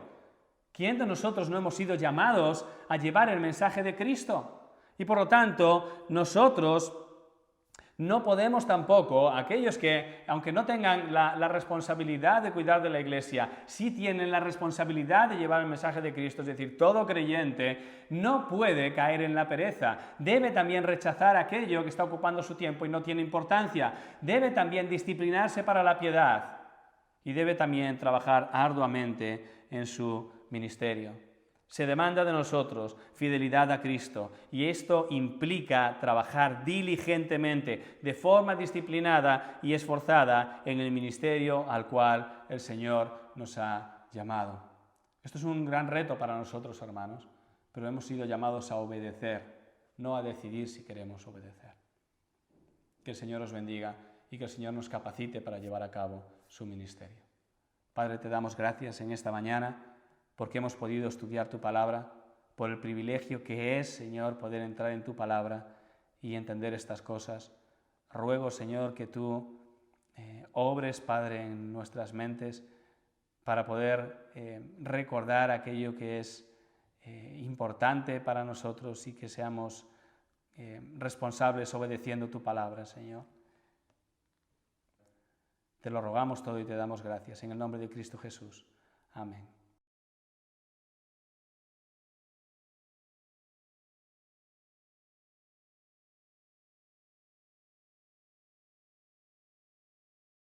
¿Quién de nosotros no hemos sido llamados a llevar el mensaje de Cristo? Y por lo tanto, nosotros no podemos tampoco, aquellos que, aunque no tengan la responsabilidad de cuidar de la Iglesia, sí tienen la responsabilidad de llevar el mensaje de Cristo, es decir, todo creyente no puede caer en la pereza, debe también rechazar aquello que está ocupando su tiempo y no tiene importancia, debe también disciplinarse para la piedad y debe también trabajar arduamente en su ministerio. Se demanda de nosotros fidelidad a Cristo y esto implica trabajar diligentemente, de forma disciplinada y esforzada en el ministerio al cual el Señor nos ha llamado. Esto es un gran reto para nosotros, hermanos, pero hemos sido llamados a obedecer, no a decidir si queremos obedecer. Que el Señor os bendiga y que el Señor nos capacite para llevar a cabo su ministerio. Padre, te damos gracias en esta mañana porque hemos podido estudiar tu palabra, por el privilegio que es, Señor, poder entrar en tu palabra y entender estas cosas. Ruego, Señor, que tú obres, Padre, en nuestras mentes para poder recordar aquello que es importante para nosotros y que seamos responsables obedeciendo tu palabra, Señor. Te lo rogamos todo y te damos gracias. En el nombre de Cristo Jesús. Amén.